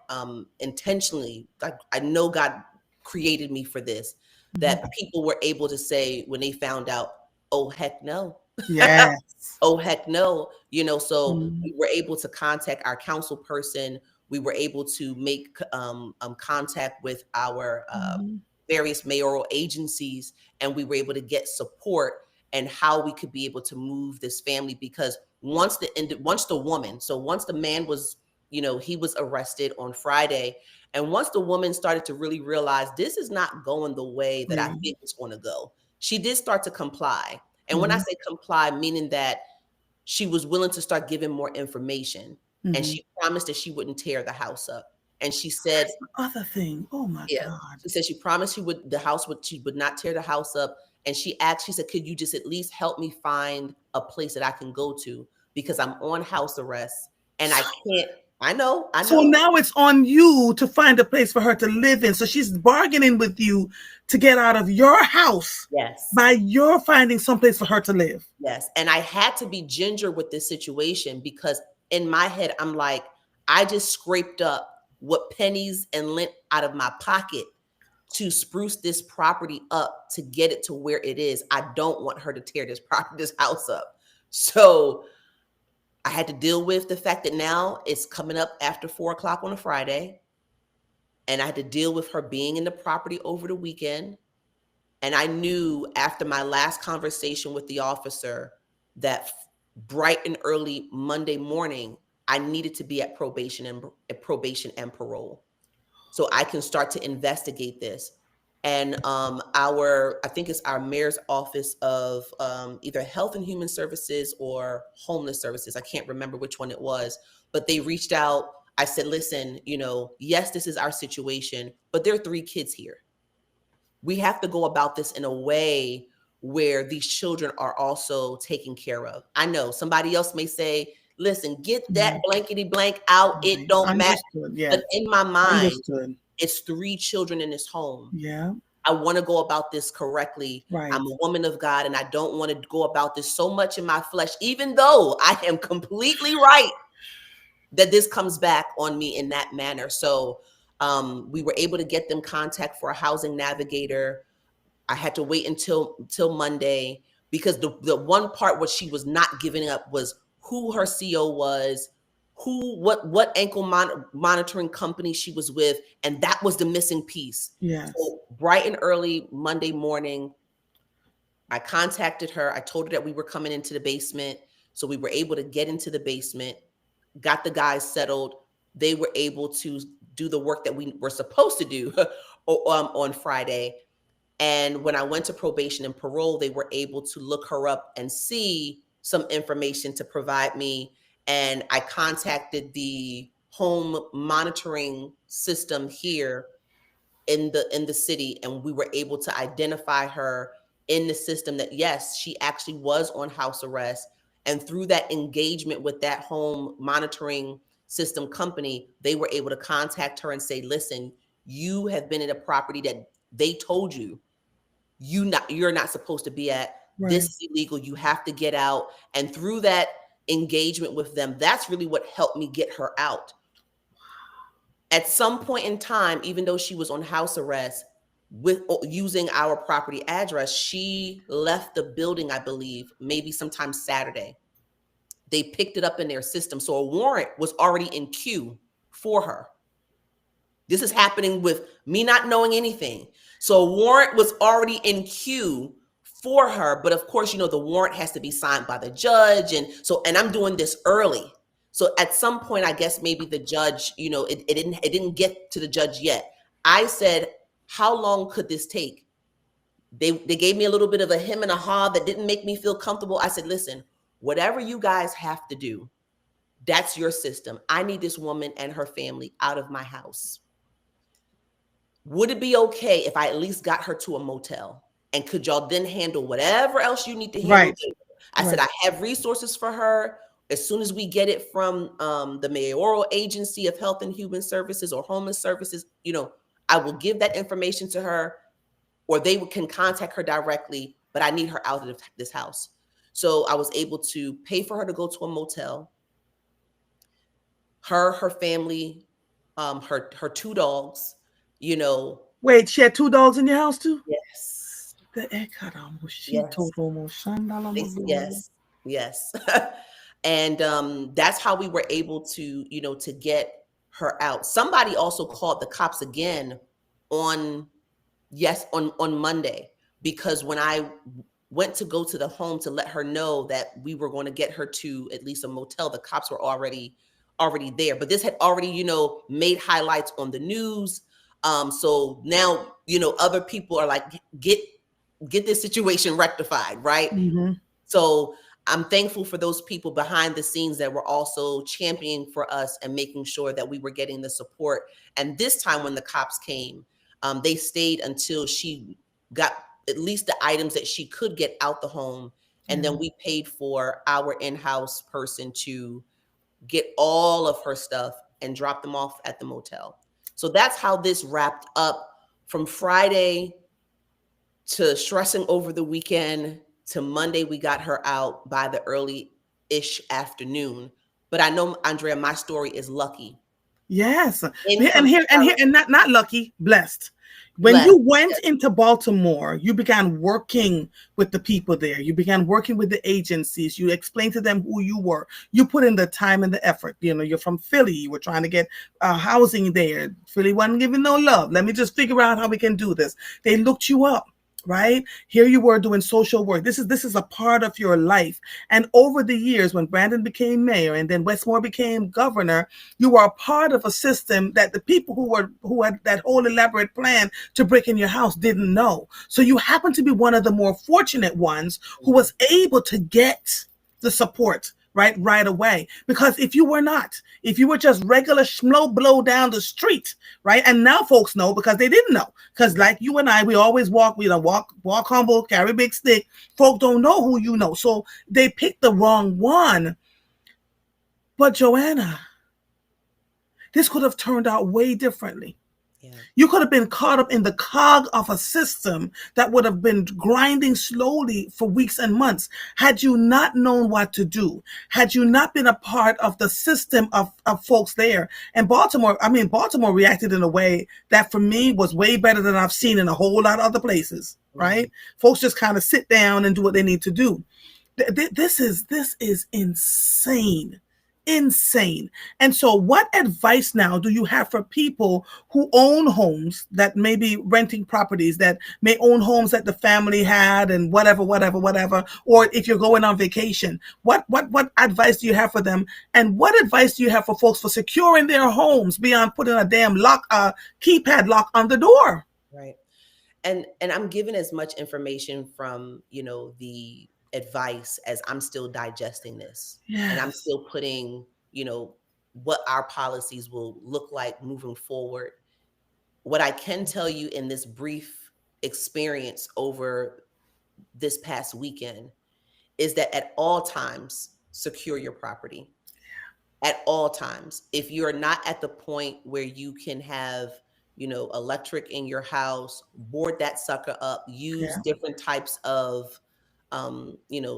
Speaker 2: intentionally. I know God created me for this,
Speaker 1: Mhm.
Speaker 2: that people were able to say when they found out, oh, heck no.
Speaker 1: Yes.
Speaker 2: Oh, heck no. So
Speaker 1: Mhm.
Speaker 2: we were able to contact our council person. We were able to make contact with our
Speaker 1: Mhm.
Speaker 2: various mayoral agencies, and we were able to get support and how we could be able to move this family. Because once the man was, he was arrested on Friday, and once the woman started to really realize this is not going the way that I
Speaker 1: Yeah.
Speaker 2: think it's going to go, she did start to comply. And when I
Speaker 1: Mhm.
Speaker 2: say comply, meaning that she was willing to start giving more information, and
Speaker 1: Mhm.
Speaker 2: she promised that she wouldn't tear the house up. And she said,
Speaker 1: That's the other thing. Oh my
Speaker 2: yeah,
Speaker 1: God.
Speaker 2: she said she promised she would not tear the house up. And she said, could you just at least help me find a place that I can go to, because I'm on house arrest and I
Speaker 1: So,
Speaker 2: can't. I
Speaker 1: so
Speaker 2: know.
Speaker 1: now it's on you to find a place for her to live in. So she's bargaining with you to get out of your house
Speaker 2: Yes.
Speaker 1: by your finding someplace for her to live.
Speaker 2: Yes. And I had to be ginger with this situation, because in my head, I'm like, I just scraped up what pennies and lint out of my pocket to spruce this property up to get it to where it is. I don't want her to tear this house up. So I had to deal with the fact that now it's coming up after 4 o'clock on a Friday. And I had to deal with her being in the property over the weekend. And I knew after my last conversation with the officer that bright and early Monday morning, I needed to be at probation and parole, so I can start to investigate this. And I think it's our mayor's office of either Health and Human Services or Homeless Services. I can't remember which one it was, but they reached out. I said, listen, yes, this is our situation, but there are 3 kids here. We have to go about this in a way where these children are also taken care of. I know somebody else may say, listen, get that
Speaker 1: Mhm.
Speaker 2: blankety blank out. It
Speaker 1: Right.
Speaker 2: don't matter.
Speaker 1: Understood.
Speaker 2: But
Speaker 1: Yes.
Speaker 2: in my mind,
Speaker 1: Understood.
Speaker 2: it's 3 children in this home.
Speaker 1: Yeah.
Speaker 2: I want to go about this correctly.
Speaker 1: Right.
Speaker 2: I'm a woman of God, and I don't want to go about this so much in my flesh, even though I am completely right that this comes back on me in that manner. So we were able to get them contact for a housing navigator. I had to wait until Monday, because the one part what she was not giving up was who her CO was, what ankle monitoring company she was with, and that was the missing piece.
Speaker 1: Yes.
Speaker 2: So bright and early Monday morning, I contacted her. I told her that we were coming into the basement, so we were able to get into the basement, got the guys settled. They were able to do the work that we were supposed to do on Friday. And when I went to probation and parole, they were able to look her up and see some information to provide me. And I contacted the home monitoring system here in the city, and we were able to identify her in the system that yes, she actually was on house arrest. And through that engagement with that home monitoring system company, they were able to contact her and say, listen, you have been in a property that they told you're not supposed to be at. This
Speaker 1: Right.
Speaker 2: is illegal. You have to get out. And through that engagement with them, that's really what helped me get her out. At some point in time, even though she was on house arrest, with using our property address, she left the building, I believe, maybe sometime Saturday. They picked it up in their system. So a warrant was already in queue for her. This is happening with me not knowing anything. So a warrant was already in queue for her. But of course, the warrant has to be signed by the judge. And I'm doing this early. So at some point, I guess maybe the judge, it didn't get to the judge yet. I said, how long could this take? They gave me a little bit of a hem and a haw that didn't make me feel comfortable. I said, listen, whatever you guys have to do, that's your system. I need this woman and her family out of my house. Would it be okay if I at least got her to a motel? And could y'all then handle whatever else you need to handle
Speaker 1: Right.
Speaker 2: there? I said,
Speaker 1: Right.
Speaker 2: I have resources for her. As soon as we get it from the mayoral agency of health and human services or homeless services, I will give that information to her, or they can contact her directly, but I need her out of this house. So I was able to pay for her to go to a motel. Her family, her two dogs, you know.
Speaker 1: Wait, she had two dogs in your house too?
Speaker 2: Yes,
Speaker 1: The caramba, she
Speaker 2: yes,
Speaker 1: told almost Shandala Magoo.
Speaker 2: yes, yes. And that's how we were able to, to get her out. Somebody also called the cops again on on Monday, because when I went to go to the home to let her know that we were going to get her to at least a motel, the cops were already there. But this had already, made highlights on the news. So now, other people are like, get this situation rectified, right?
Speaker 1: Mm-hmm.
Speaker 2: So I'm thankful for those people behind the scenes that were also championing for us and making sure that we were getting the support. And this time when the cops came, they stayed until she got at least the items that she could get out the home. And
Speaker 1: Yeah.
Speaker 2: then we paid for our in-house person to get all of her stuff and drop them off at the motel. So that's how this wrapped up from Friday to stressing over the weekend to Monday. We got her out by the early-ish afternoon. But I know, Andrea, my story is lucky
Speaker 1: Yes.
Speaker 2: in
Speaker 1: And
Speaker 2: comparison.
Speaker 1: not lucky, blessed. When
Speaker 2: Blessed.
Speaker 1: you went into Baltimore, you began working with the people there. You began working with the agencies. You explained to them who you were. You put in the time and the effort. You're from Philly. You were trying to get housing there. Philly wasn't giving no love. Let me just figure out how we can do this. They looked you up. Right here you were doing social work. This is a part of your life. And over the years, when Brandon became mayor and then Westmore became governor, you were a part of a system that the people who had that whole elaborate plan to break in your house didn't know. So you happen to be one of the more fortunate ones who was able to get the support right away. Because if you were just regular schmo blow down the street, right? And now folks know because they didn't know. Because like you and I, we always walk humble, carry big stick. Folk don't know who you know. So they picked the wrong one. But Joanna, this could have turned out way differently.
Speaker 2: Yeah.
Speaker 1: You could have been caught up in the cog of a system that would have been grinding slowly for weeks and months had you not known what to do, had you not been a part of the system of folks there. And Baltimore reacted in a way that for me was way better than I've seen in a whole lot of other places,
Speaker 2: Mm-hmm.
Speaker 1: right? Folks just kind of sit down and do what they need to do. This is insane. Insane. And so, what advice now do you have for people who own homes that may be renting properties, that may own homes that the family had and whatever, or if you're going on vacation, what advice do you have for them? And what advice do you have for folks for securing their homes beyond putting a damn keypad lock on the door?
Speaker 2: Right. And I'm given as much information from, the advice as I'm still digesting this. And I'm
Speaker 1: Yes.
Speaker 2: still putting, what our policies will look like moving forward. What I can tell you in this brief experience over this past weekend is that at all times, secure your property. At all times. If you're not at the point where you can have, electric in your house, board that sucker up, use
Speaker 1: Yeah.
Speaker 2: different types of,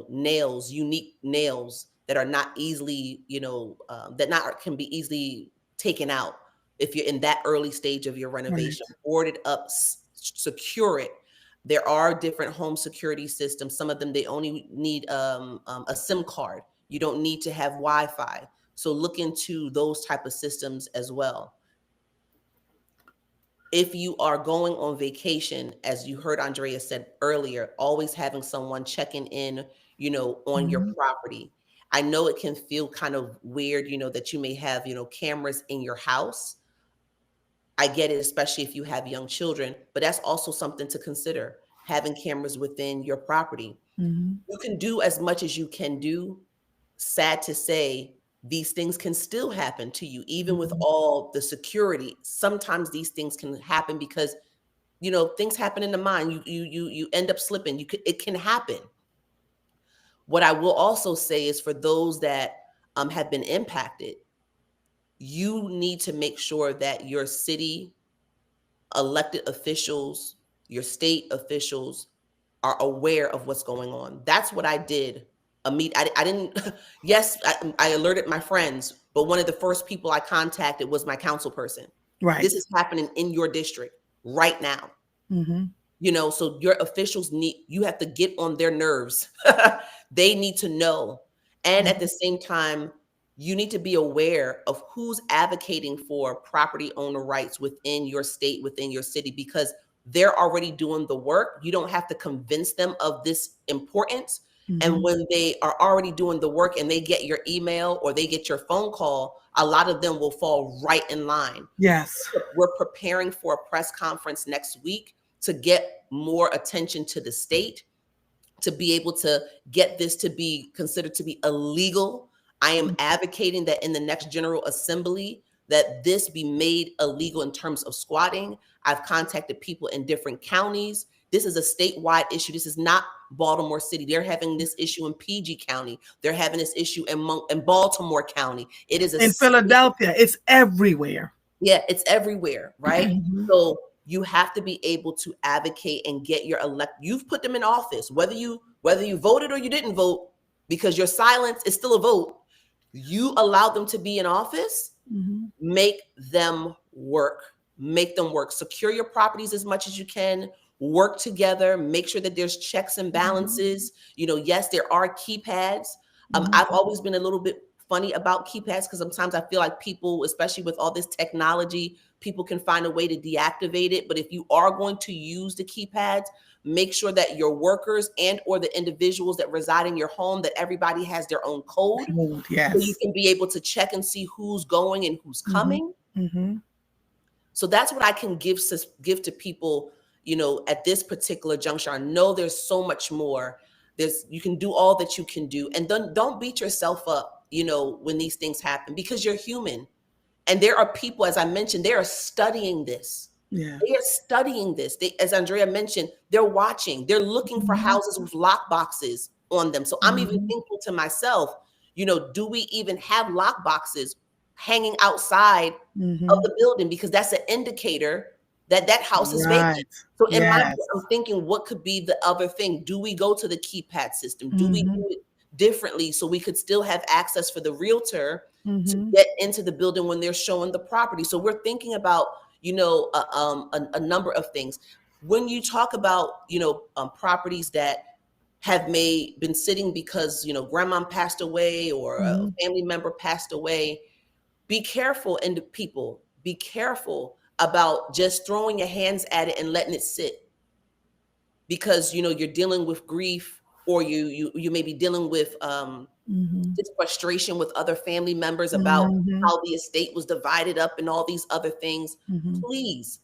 Speaker 2: nails, unique nails that are not easily, that not can be easily taken out. If you're in that early stage of your
Speaker 1: Right.
Speaker 2: renovation, board it up, secure it. There are different home security systems. Some of them, they only need a SIM card. You don't need to have Wi-Fi. So look into those type of systems as well. If you are going on vacation, as you heard Andrea said earlier, always having someone checking in, on your
Speaker 1: Mhm.
Speaker 2: property. I know it can feel kind of weird, that you may have, cameras in your house. I get it, especially if you have young children, but that's also something to consider. having cameras within your property. You can do as much as you can do. Sad to say, these things can still happen to you, even with all the security. Sometimes these things can happen because, things happen in the mind. You end up slipping. It can happen. What I will also say is, for those that have been impacted, you need to make sure that your city elected officials, your state officials are aware of what's going on. That's what I did. I didn't, yes, I alerted my friends, but one of the first people I contacted was my council person.
Speaker 1: Right.
Speaker 2: This is happening in your district right now. So your officials you have to get on their nerves. They need to know. And at the same time, you need to be aware of who's advocating for property owner rights within your state, within your city, because they're already doing the work. You don't have to convince them of this importance. And when they are already doing the work and they get your email or they get your phone call, a lot of them will fall right in line.
Speaker 1: Yes.
Speaker 2: We're preparing for a press conference next week to get more attention to the state, to be able to get this to be considered to be illegal. I am advocating that in the next General Assembly, that this be made illegal in terms of squatting. I've contacted people in different counties. This is a statewide issue. This is not Baltimore City. They're having this issue in PG County. They're having this issue in Baltimore County. It is
Speaker 1: in Philadelphia. It's everywhere.
Speaker 2: Yeah, it's everywhere, right? So you have to be able to advocate and get your you've put them in office, whether you voted or you didn't vote, because your silence is still a vote. You allow them to be in office. Make them work. Make them work. Secure your properties as much as you can. Work together. Make sure that there's checks and balances. Yes, there are keypads. I've always been a little bit funny about keypads because sometimes I feel like people, especially with all this technology, people can find a way to deactivate it. But if you are going to use the keypads, make sure that your workers and or the individuals that reside in your home, that everybody has their own code.
Speaker 1: Yes.
Speaker 2: So you can be able to check and see who's going and who's coming. So that's what I can give to people, at this particular juncture. I know there's so much more. You can do all that you can do. And then don't beat yourself up, when these things happen, because you're human. And there are people, as I mentioned, they are studying this.
Speaker 1: Yeah.
Speaker 2: They are studying this. As Andrea mentioned, they're watching. They're looking for houses with lock boxes on them. So I'm even thinking to myself, do we even have lock boxes hanging outside of the building? Because that's an indicator that house is vacant. So in my mind, I'm thinking, what could be the other thing? Do we go to the keypad system? Do we do it differently so we could still have access for the realtor to get into the building when they're showing the property? So we're thinking about, a number of things. When you talk about, properties that have been sitting because, grandma passed away or a family member passed away, be careful, and people, be careful about just throwing your hands at it and letting it sit, because you're dealing with grief, or you may be dealing with this frustration with other family members about how the estate was divided up and all these other things. Please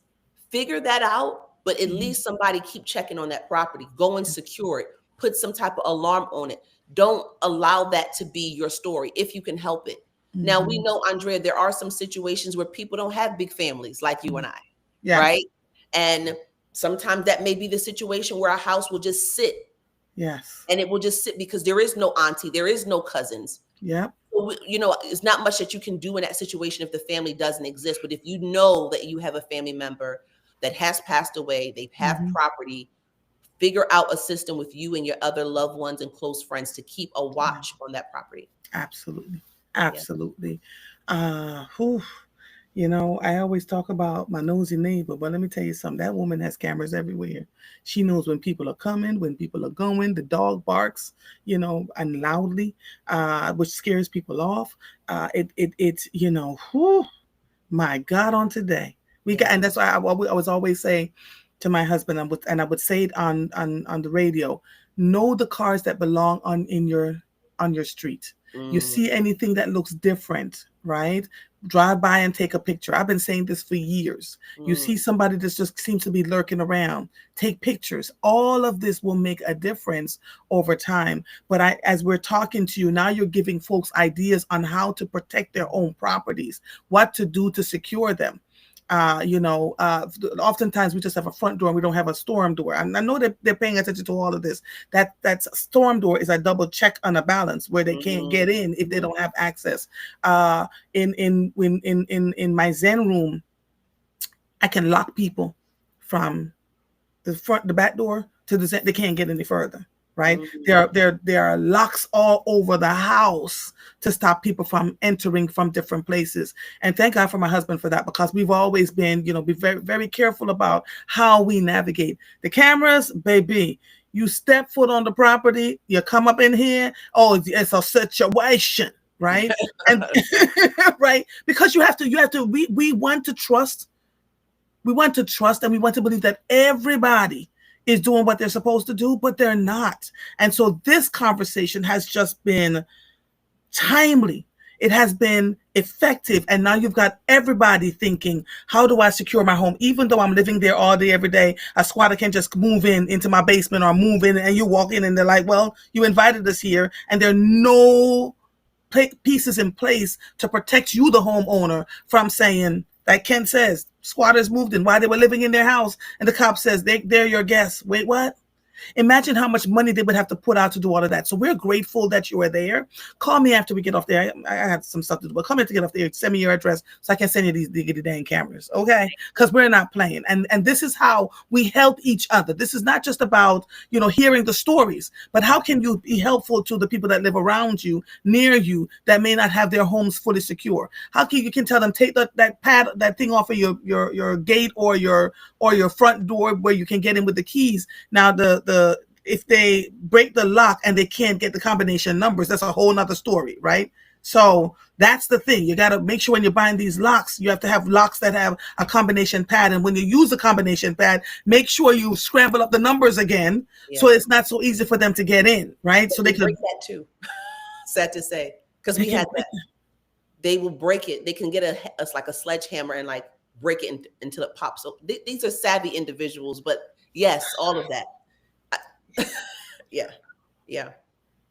Speaker 2: figure that out, but at least somebody keep checking on that property. Go and secure it. Put some type of alarm on it. Don't allow that to be your story if you can help it. Now, we know, Andrea, there are some situations where people don't have big families like you and I, right? And sometimes that may be the situation where a house will just sit.
Speaker 1: Yes.
Speaker 2: And it will just sit because there is no auntie, there is no cousins.
Speaker 1: Yeah.
Speaker 2: So, it's not much that you can do in that situation if the family doesn't exist. But if you know that you have a family member that has passed away, they have property, figure out a system with you and your other loved ones and close friends to keep a watch on that property.
Speaker 1: Absolutely. Absolutely. I always talk about my nosy neighbor, but let me tell you something. That woman has cameras everywhere. She knows when people are coming, when people are going. The dog barks, and loudly, which scares people off. My God, on today. And that's why I was always saying to my husband, I would say it on the radio, know the cars that belong on your street. You see anything that looks different, right? Drive by and take a picture. I've been saying this for years. You see somebody that just seems to be lurking around, take pictures. All of this will make a difference over time. But as we're talking to you now, you're giving folks ideas on how to protect their own properties, what to do to secure them. Oftentimes we just have a front door and we don't have a storm door. And I know that they're paying attention to all of this. That storm door is a double check on a balance where they can't get in if they don't have access. In my Zen room, I can lock people from the back door to the Zen. They can't get any further. Right? There are locks all over the house to stop people from entering from different places. And thank God for my husband for that, because we've always been, be very, very careful about how we navigate. The cameras, baby, you step foot on the property, you come up in here, oh, it's a situation, right? And right, because you have to. We want to trust. We want to trust, and we want to believe that everybody is doing what they're supposed to do, but they're not. And so this conversation has just been timely. It has been effective. And now you've got everybody thinking, how do I secure my home? Even though I'm living there all day, every day, a squatter can just move into my basement or move in, and you walk in and they're like, well, you invited us here, and there are no pieces in place to protect you, the homeowner, from saying, like Ken says, squatters moved in while they were living in their house, and the cop says, they're your guests. Wait, what? Imagine how much money they would have to put out to do all of that. So we're grateful that you are there. Call me after we get off there. I have some stuff to do, but come in to get off there. Send me your address so I can send you these diggity dang cameras, okay? Because we're not playing. And this is how we help each other. This is not just about, hearing the stories, but how can you be helpful to the people that live around you, near you, that may not have their homes fully secure? How can you tell them, take that thing off of your gate or your front door where you can get in with the keys. Now if they break the lock and they can't get the combination numbers, that's a whole nother story, right? So that's the thing. You got to make sure when you're buying these locks, you have to have locks that have a combination pad. And when you use a combination pad, make sure you scramble up the numbers again, so it's not so easy for them to get in, right? So they can
Speaker 2: break that too. Sad to say, because we had that. They will break it. They can get a sledgehammer and like break it until it pops. So these are savvy individuals, but yes, all of that. Yeah.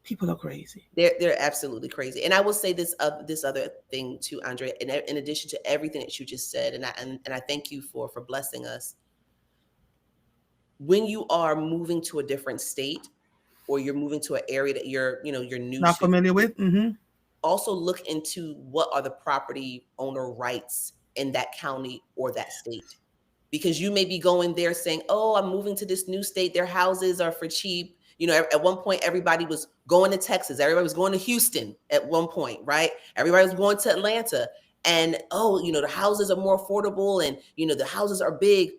Speaker 1: People are crazy.
Speaker 2: They're absolutely crazy. And I will say this other thing too, Andre. In addition to everything that you just said, and I thank you for blessing us. When you are moving to a different state, or you're moving to an area that you're new,
Speaker 1: not familiar with,
Speaker 2: also look into what are the property owner rights in that county or that state. Because you may be going there saying, oh, I'm moving to this new state. Their houses are for cheap. At one point, everybody was going to Texas. Everybody was going to Houston at one point, right? Everybody was going to Atlanta. And, the houses are more affordable, and, the houses are big.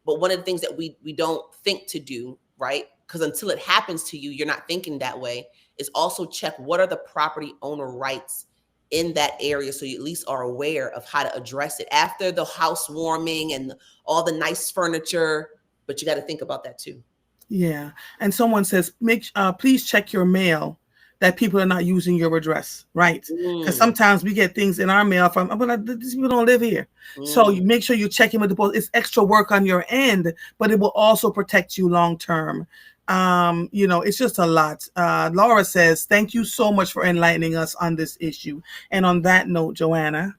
Speaker 2: But one of the things that we don't think to do, right? Because until it happens to you, you're not thinking that way, is also check what are the property owner rights in that area, so you at least are aware of how to address it after the housewarming and all the nice furniture. But you got to think about that too.
Speaker 1: Yeah. And someone says, please check your mail that people are not using your address, right? Because sometimes we get things in our mail from, these people don't live here. So you make sure you check in with the post. It's extra work on your end, but it will also protect you long term. It's just a lot. Laura says, thank you so much for enlightening us on this issue. And on that note, Joanna,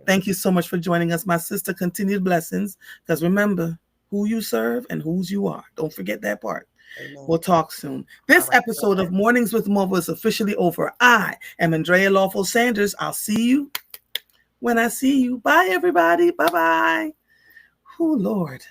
Speaker 1: thank you so much for joining us, my sister. Continued blessings, because remember who you serve and whose you are. Don't forget that part. Amen. We'll talk soon. This episode of Mornings with Mova is officially over. I am Andrea Lawful Sanders. I'll see you when I see you. Bye, everybody. Bye-bye. Oh, Lord.